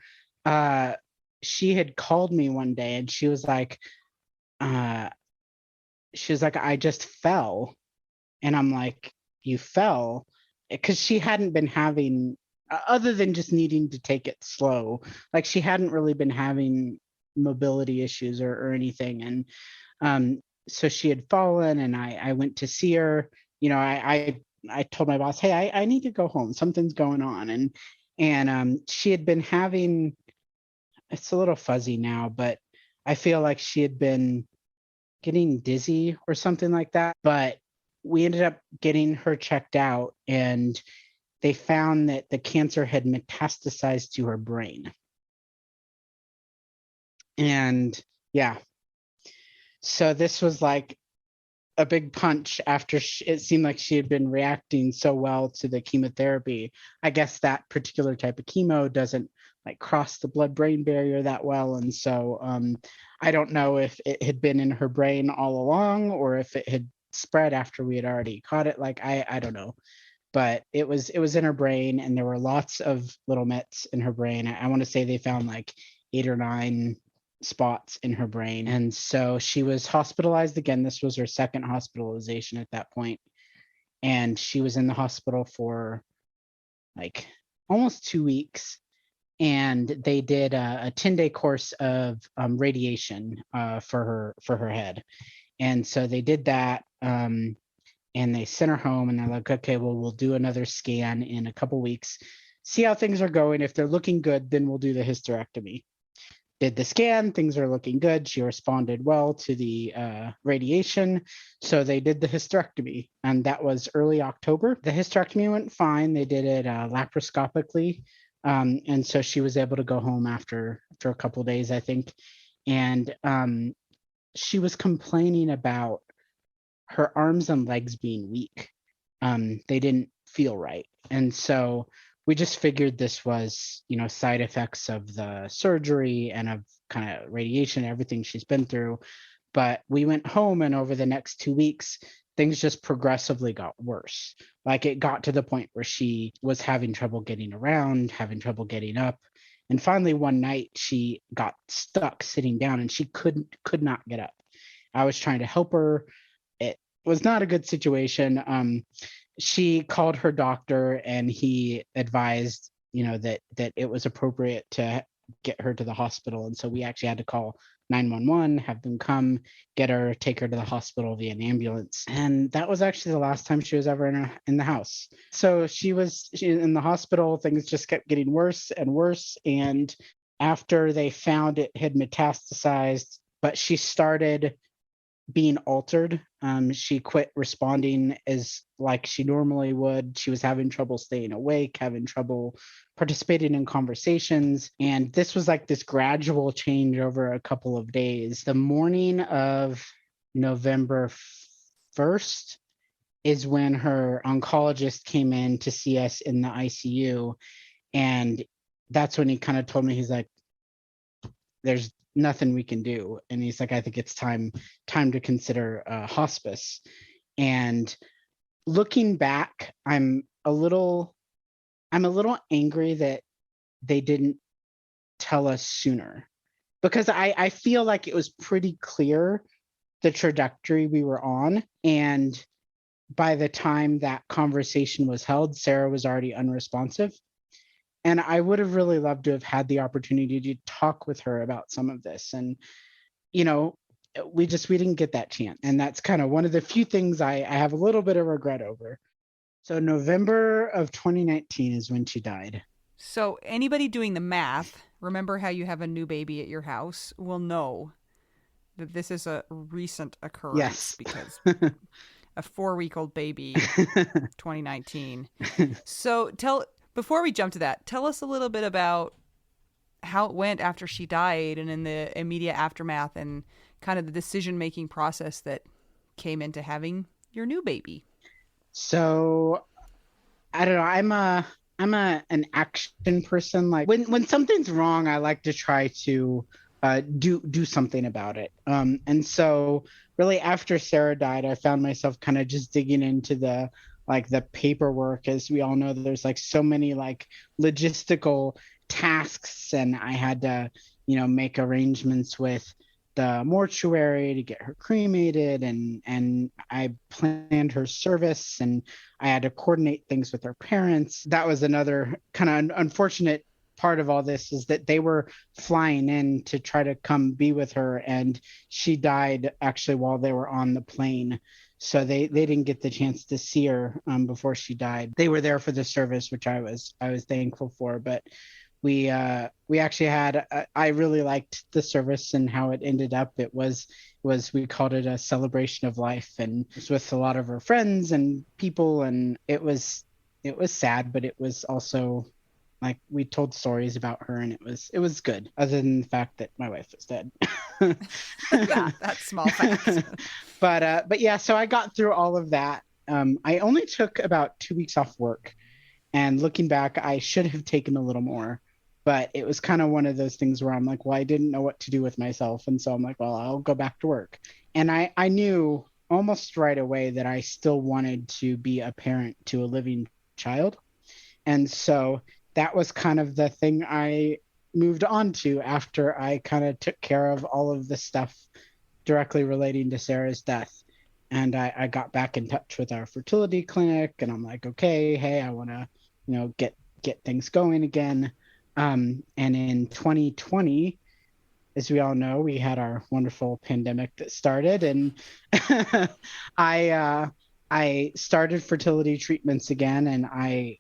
she had called me one day and she was like, I just fell. And I'm like, you fell? Because she hadn't been having, other than just needing to take it slow, like she hadn't really been having mobility issues or anything. And so she had fallen and I went to see her. I told my boss, hey, I need to go home. Something's going on. And she had been having, it's a little fuzzy now, but I feel like she had been getting dizzy or something like that. But we ended up getting her checked out and they found that the cancer had metastasized to her brain. And yeah, so this was like a big punch after it seemed like she had been reacting so well to the chemotherapy. I guess that particular type of chemo doesn't like cross the blood-brain barrier that well. And so I don't know if it had been in her brain all along or if it had spread after we had already caught it. Like, I don't know. But it was in her brain and there were lots of little mets in her brain. I want to say they found like 8 or 9 spots in her brain. And so she was hospitalized again. This was her second hospitalization at that point. And she was in the hospital for like almost 2 weeks. And they did a 10-day course of radiation for her head. And so they did that and they sent her home and they're like, okay, well, we'll do another scan in a couple weeks, see how things are going. If they're looking good, then we'll do the hysterectomy. Did the scan, things are looking good. She responded well to the radiation. So they did the hysterectomy and that was early October. The hysterectomy went fine. They did it laparoscopically. And so she was able to go home after a couple of days, I think. And she was complaining about her arms and legs being weak. They didn't feel right. And so we just figured this was, side effects of the surgery and of kind of radiation, everything she's been through. But we went home and over the next 2 weeks, things just progressively got worse. Like it got to the point where she was having trouble getting around, having trouble getting up. And finally one night she got stuck sitting down and she could not get up. I was trying to help her. It was not a good situation. She called her doctor and he advised, that it was appropriate to get her to the hospital. And so we actually had to call 911, have them come get her, take her to the hospital via an ambulance. And that was actually the last time she was ever in the house. So she in the hospital, things just kept getting worse and worse. And after they found it had metastasized, but she started being altered. She quit responding as like she normally would. She was having trouble staying awake, having trouble participating in conversations. And this was like this gradual change over a couple of days. The morning of November 1st is when her oncologist came in to see us in the ICU. And that's when he kind of told me, he's like, there's nothing we can do. And he's like, I think it's time to consider hospice. And looking back, I'm a little angry that they didn't tell us sooner, because I feel like it was pretty clear the trajectory we were on. And by the time that conversation was held, Sara was already unresponsive. And I would have really loved to have had the opportunity to talk with her about some of this. And, we didn't get that chance. And that's kind of one of the few things I have a little bit of regret over. So November of 2019 is when she died. So anybody doing the math, remember how you have a new baby at your house, will know that this is a recent occurrence. Yes. Because a 4-week-old baby, 2019. So before we jump to that, tell us a little bit about how it went after she died and in the immediate aftermath and kind of the decision-making process that came into having your new baby. So I don't know. I'm an action person. Like when something's wrong, I like to try to do something about it. And so really after Sara died, I found myself kind of just digging into the paperwork. As we all know, there's like so many like logistical tasks, and I had to, make arrangements with the mortuary to get her cremated, and I planned her service, and I had to coordinate things with her parents. That was another kind of unfortunate part of all this, is that they were flying in to try to come be with her, and she died actually while they were on the plane. So they didn't get the chance to see her before she died. They were there for the service, which I was thankful for. But we actually had I really liked the service and how it ended up. It was we called it a celebration of life, and it was with a lot of her friends and people, and it was sad, but it was also like we told stories about her, and it was good, other than the fact that my wife was dead. Yeah, that's small facts. But yeah, so I got through all of that. I only took about 2 weeks off work, and looking back, I should have taken a little more, but it was kind of one of those things where I'm like, well, I didn't know what to do with myself. And so I'm like, well, I'll go back to work. And I knew almost right away that I still wanted to be a parent to a living child. And so that was kind of the thing I moved on to after I kind of took care of all of the stuff directly relating to Sara's death. And I got back in touch with our fertility clinic, and I'm like, okay, hey, I want to, get things going again. And in 2020, as we all know, we had our wonderful pandemic that started, and I started fertility treatments again, and I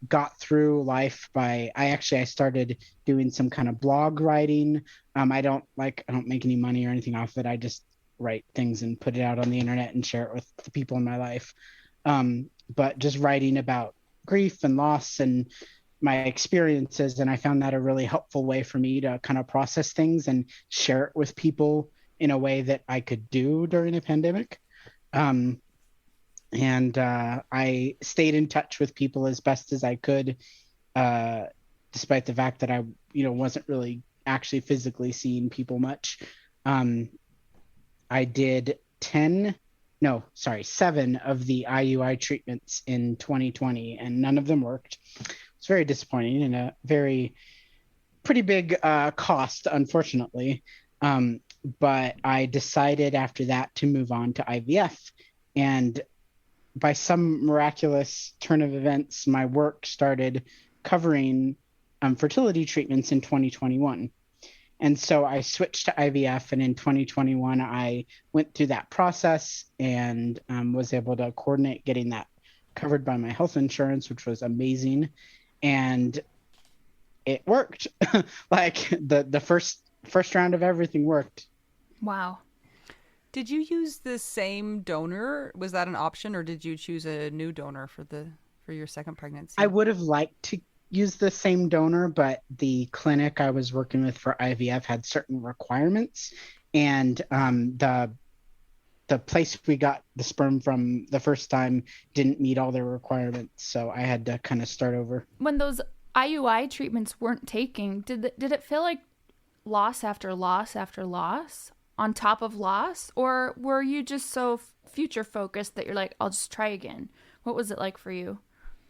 got through life by I started doing some kind of blog writing. I don't make any money or anything off it. I just write things and put it out on the internet and share it with the people in my life. But just writing about grief and loss and my experiences, and I found that a really helpful way for me to kind of process things and share it with people in a way that I could do during a pandemic. And I stayed in touch with people as best as I could, despite the fact that I, wasn't really actually physically seeing people much. I did 7 of the IUI treatments in 2020, and none of them worked. It's very disappointing and a pretty big cost, unfortunately. But I decided after that to move on to IVF. And by some miraculous turn of events, my work started covering fertility treatments in 2021. And so I switched to IVF, and in 2021, I went through that process and was able to coordinate getting that covered by my health insurance, which was amazing. And it worked. Like the first round of everything worked. Wow. Did you use the same donor? Was that an option, or did you choose a new donor for your second pregnancy? I would have liked to use the same donor, but the clinic I was working with for IVF had certain requirements, and the place we got the sperm from the first time didn't meet all their requirements, so I had to kind of start over. When those IUI treatments weren't taking, did it feel like loss after loss after loss on top of loss, or were you just so future focused that you're like, I'll just try again? What was it like for you?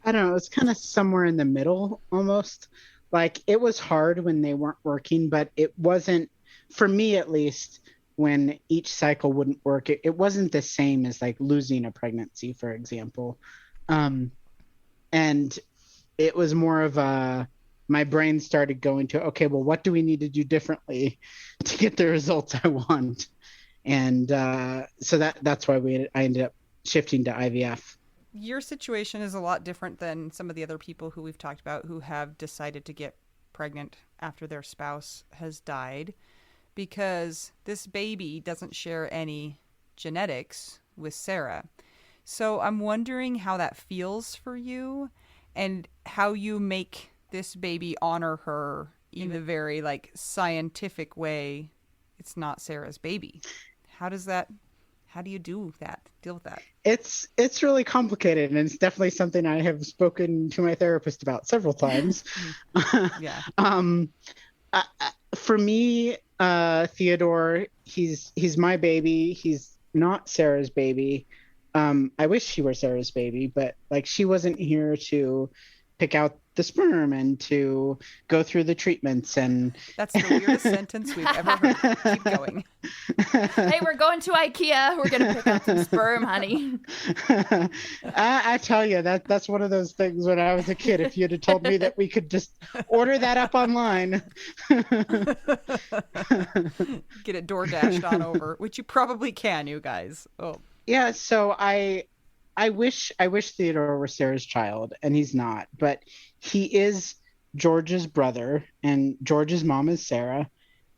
I don't know. It was kind of somewhere in the middle almost. Like it was hard when they weren't working, but it wasn't, for me at least, when each cycle wouldn't work, it wasn't the same as like losing a pregnancy, for example. And it was more of my brain started going to, okay, well, what do we need to do differently to get the results I want? And so that's why I ended up shifting to IVF. Your situation is a lot different than some of the other people who we've talked about who have decided to get pregnant after their spouse has died, because this baby doesn't share any genetics with Sara. So I'm wondering how that feels for you and how you make this baby honor her in a very like scientific way. It's not Sarah's baby. How do you deal with that? It's really complicated, and it's definitely something I have spoken to my therapist about several times. Yeah. For me, Theodore, he's my baby. He's not Sarah's baby. I wish she were Sarah's baby, but like she wasn't here to pick out the sperm and to go through the treatments. And that's the weirdest sentence we've ever heard. Keep going. Hey, we're going to IKEA. We're gonna pick out some sperm, honey. I tell you, that's one of those things when I was a kid. If you'd have told me that we could just order that up online, get it DoorDashed on over, which you probably can, you guys. Oh yeah. So I wish Theodore were Sarah's child, and he's not, but he is George's brother, and George's mom is Sara.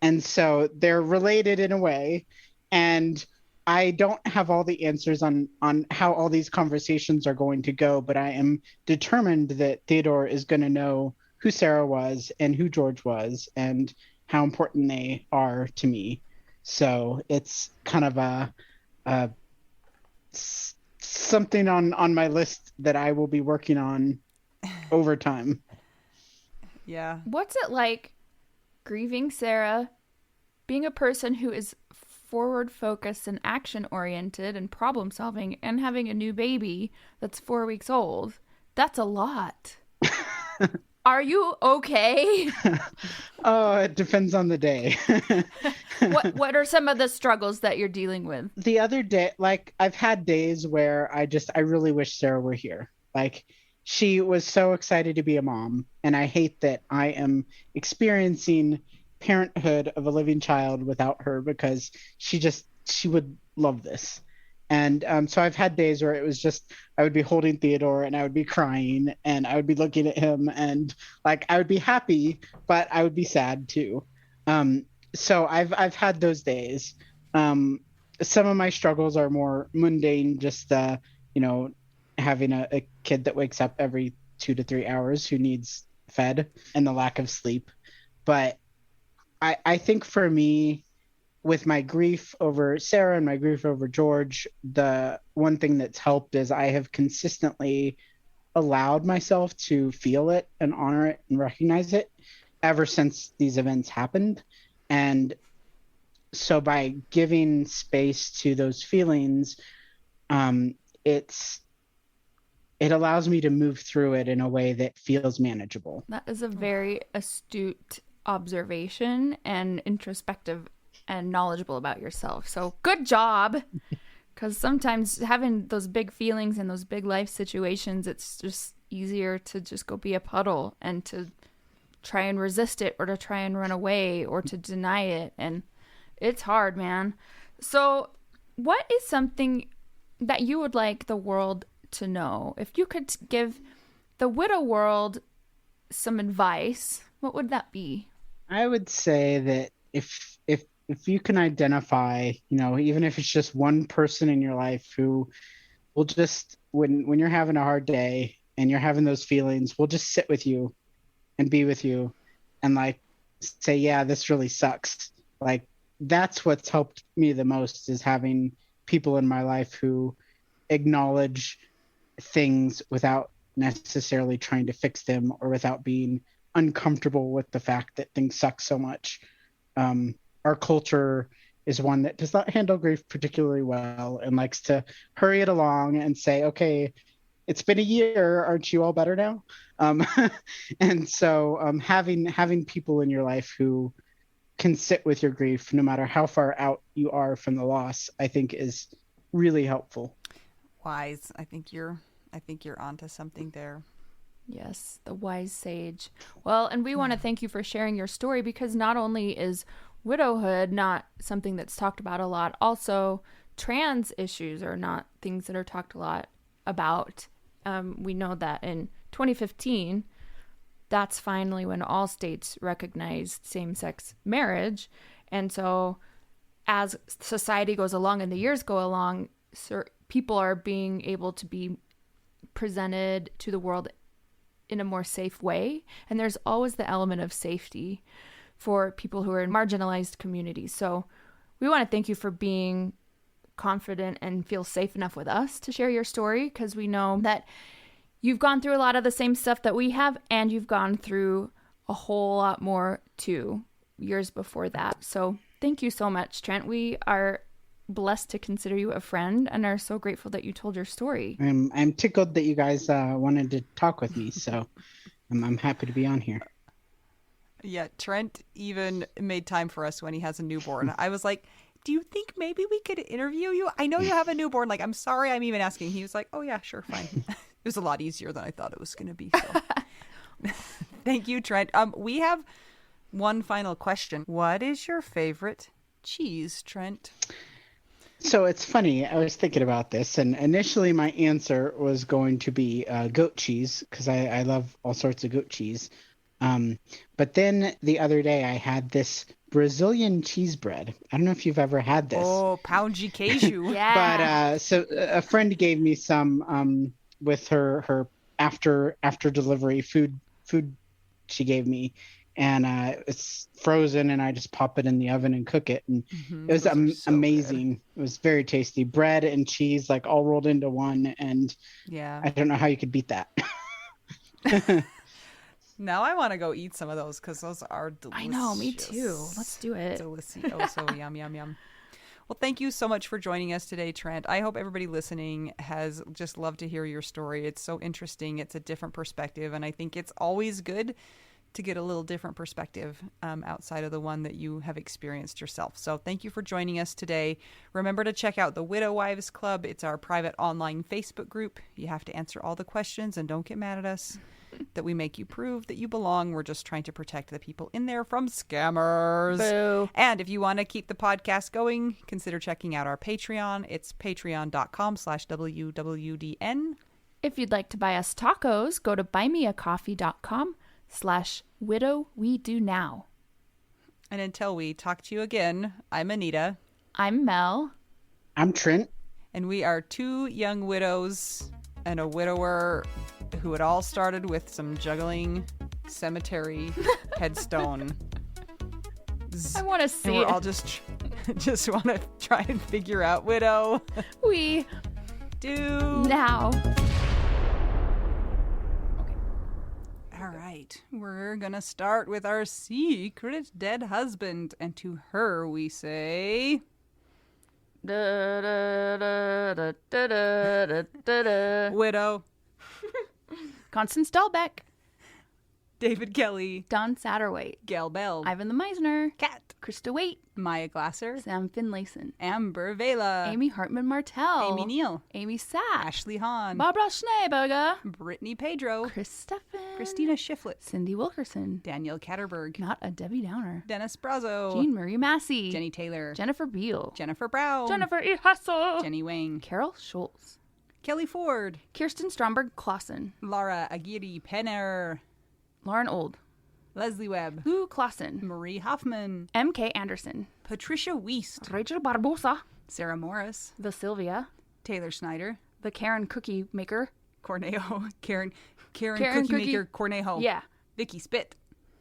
And so they're related in a way. And I don't have all the answers on how all these conversations are going to go, but I am determined that Theodore is going to know who Sara was and who George was and how important they are to me. So it's kind of something on my list that I will be working on over time. Yeah. What's it like grieving Sara, being a person who is forward focused and action oriented and problem solving, and having a new baby that's 4 weeks old? That's a lot. Are you okay? Oh, it depends on the day. What are some of the struggles that you're dealing with? The other day, like I've had days where I really wish Sara were here. Like she was so excited to be a mom, and I hate that I am experiencing parenthood of a living child without her, because she would love this. And so I've had days where it was just, I would be holding Theodore and I would be crying and I would be looking at him, and like I would be happy, but I would be sad too. So I've had those days. Some of my struggles are more mundane, just having a kid that wakes up every 2 to 3 hours who needs fed, and the lack of sleep. But I think for me, with my grief over Sara and my grief over George, the one thing that's helped is I have consistently allowed myself to feel it and honor it and recognize it ever since these events happened. And so by giving space to those feelings, it allows me to move through it in a way that feels manageable. That is a very astute observation and introspective and knowledgeable about yourself. So good job. Because sometimes having those big feelings and those big life situations, it's just easier to just go be a puddle and to try and resist it, or to try and run away, or to deny it. And it's hard, man. So what is something that you would like the world to know? If you could give the widow world some advice, what would that be? I would say that if you can identify, even if it's just one person in your life who will just when you're having a hard day and you're having those feelings, we'll just sit with you and be with you and like say, yeah, this really sucks. Like that's what's helped me the most is having people in my life who acknowledge things without necessarily trying to fix them or without being uncomfortable with the fact that things suck so much. Our culture is one that does not handle grief particularly well and likes to hurry it along and say, okay, it's been a year. Aren't you all better now? And so having people in your life who can sit with your grief, no matter how far out you are from the loss, I think is really helpful. Wise. I think you're onto something there. Yes, the wise sage. Well, and we want to thank you for sharing your story, because not only is widowhood not something that's talked about a lot, also trans issues are not things that are talked a lot about. We know that in 2015, that's finally when all states recognized same-sex marriage. And so as society goes along and the years go along, people are being able to be presented to the world in a more safe way. And there's always the element of safety for people who are in marginalized communities. So we want to thank you for being confident and feel safe enough with us to share your story, because we know that you've gone through a lot of the same stuff that we have, and you've gone through a whole lot more too years before that. So thank you so much, Trent. We are blessed to consider you a friend and are so grateful that you told your story. I'm tickled that you guys wanted to talk with me, so I'm happy to be on here. Yeah, Trent even made time for us when he has a newborn. I was like, do you think maybe we could interview you? I know you have a newborn. Like, I'm sorry I'm even asking. He was like, oh yeah, sure, fine. It was a lot easier than I thought it was going to be. So. Thank you, Trent. We have one final question. What is your favorite cheese, Trent? So it's funny. I was thinking about this, and initially my answer was going to be goat cheese, because I love all sorts of goat cheese. But then the other day I had this Brazilian cheese bread. I don't know if you've ever had this. Oh, pound de queijo. Yeah. But so a friend gave me some with her after delivery food she gave me, and it's frozen, and I just pop it in the oven and cook it, and it was amazing. Good. It was very tasty. Bread and cheese like all rolled into one, and yeah, I don't know how you could beat that. Now I want to go eat some of those, because those are delicious. I know, me too. Let's do it. Delicious. Oh, so yum, yum, yum. Well, thank you so much for joining us today, Trent. I hope everybody listening has just loved to hear your story. It's so interesting. It's a different perspective, and I think it's always good to get a little different perspective outside of the one that you have experienced yourself. So thank you for joining us today. Remember to check out the Widow Wives Club. It's our private online Facebook group. You have to answer all the questions, and don't get mad at us that we make you prove that you belong. We're just trying to protect the people in there from scammers. Boo. And if you want to keep the podcast going, consider checking out our Patreon. It's patreon.com/WWDN. If you'd like to buy us tacos, go to buymeacoffee.com/widowwedonoww. And until we talk to you again, I'm Anita. I'm Mel. I'm Trent. And we are two young widows and a widower who it all started with some juggling cemetery headstone. I want to see and we're it. all just want to try and figure out widow. We do now. All right, we're gonna start with our secret dead husband, and to her we say, widow. Constance Dahlbeck, David Kelly, Don Satterwhite, Gail Bell, Ivan the Misner, Kat, Krista Waite, Maya Glasser, Sam Finlayson, Amber Vela, Amy Hartman Martell, Amy Neal, Amy Sack, Ashley Hahn, Barbara Schneeberger, Brittany Pedro, Chris Steffen, Christina Shiflett, Cindy Wilkerson, Danielle Catterberg, not a Debbie Downer, Dennis Brazo, Jean Marie Massey, Jenny Taylor, Jennifer Beal, Jennifer Brown, Jennifer E. Hessel, Jenny Wang, Carol Schultz, Kelly Ford, Kirsten Stromberg Clausen, Laura Aguirre Penner, Lauren Old, Leslie Webb, Lou Clausen, Marie Hoffman, M.K. Anderson, Patricia Wiest, Rachel Barbosa, Sarah Morris, the Sylvia, Taylor Snyder, the Karen Cookie Maker, Cornejo, Karen Karen Cookie Maker Cornejo, yeah, Vicky Spit,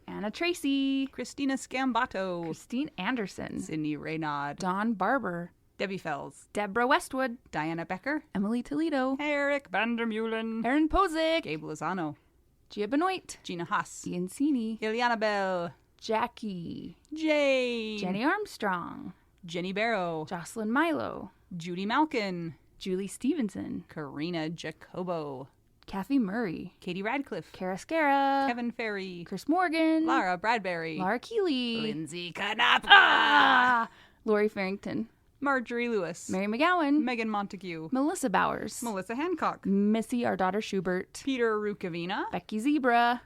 Anna Tracy, Christina Scambato, Christine Anderson, Sydney Raynaud, Dawn Barber, Debbie Fells, Deborah Westwood, Diana Becker, Emily Toledo, Eric Vandermeulen, Erin Pozick, Gabe Lozano, Gia Benoit, Gina Haas, Ian Sini, Ileana Bell, Jackie, Jane, Jenny Armstrong, Jenny Barrow, Jocelyn Milo, Judy Malkin, Julie Stevenson, Karina Jacobo, Kathy Murray, Katie Radcliffe, Kara Scara, Kevin Ferry, Chris Morgan, Lara Bradbury, Laura Keeley, Lindsay Canapa, Lori Farrington, Marjorie Lewis, Mary McGowan, Megan Montague, Melissa Bowers, Melissa Hancock, Missy, our daughter Schubert, Peter Rukavina, Becky Zebra,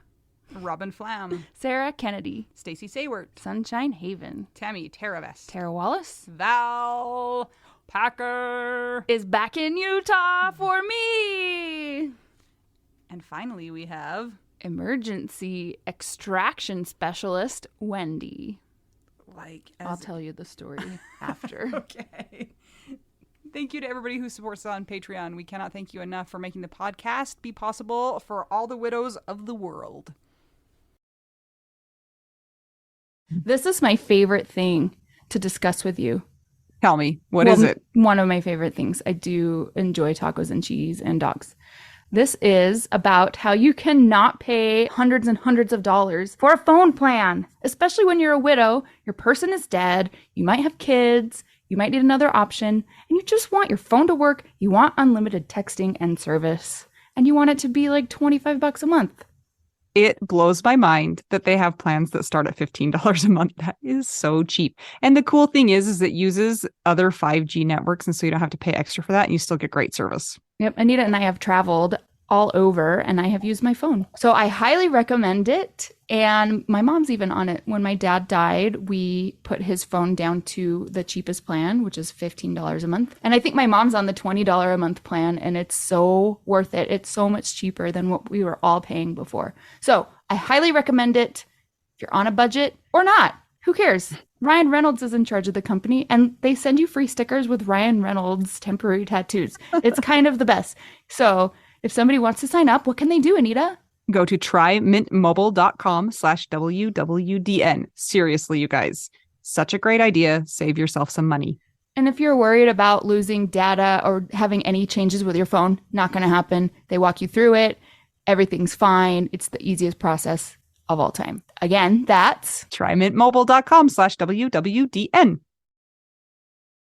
Robin Flam, Sarah Kennedy, Stacey Saywert, Sunshine Haven, Tammy Terravest, Tara Wallace Val Packer, is back in Utah for me. and finally we have Emergency extraction specialist Wendy. I'll tell you the story after. Okay. Thank you to everybody who supports us on Patreon. We cannot thank you enough for making the podcast be possible for all the widows of the world. This is my favorite thing to discuss with you. Tell me, what is it? One of my favorite things. I do enjoy tacos and cheese and dogs. This is about how you cannot pay hundreds and hundreds of dollars for a phone plan, especially when you're a widow, your person is dead, you might have kids, you might need another option, and you just want your phone to work, you want unlimited texting and service, and you want it to be like $25 a month. It blows my mind that they have plans that start at $15 a month. That is so cheap. And the cool thing is it uses other 5G networks, and so you don't have to pay extra for that, and you still get great service. Yep, Anita and I have traveled all over, and I have used my phone. So I highly recommend it, and my mom's even on it. When my dad died, we put his phone down to the cheapest plan, which is $15 a month. And I think my mom's on the $20 a month plan, and it's so worth it. It's so much cheaper than what we were all paying before. So I highly recommend it if you're on a budget or not. Who cares? Ryan Reynolds is in charge of the company, and they send you free stickers with Ryan Reynolds temporary tattoos. It's kind of the best. So if somebody wants to sign up, what can they do, Anita? Go to trymintmobile.com/WWDN. Seriously, you guys. Such a great idea. Save yourself some money. And if you're worried about losing data or having any changes with your phone, not going to happen. They walk you through it. Everything's fine. It's the easiest process of all time. Again, that's trymintmobile.com/WWDN.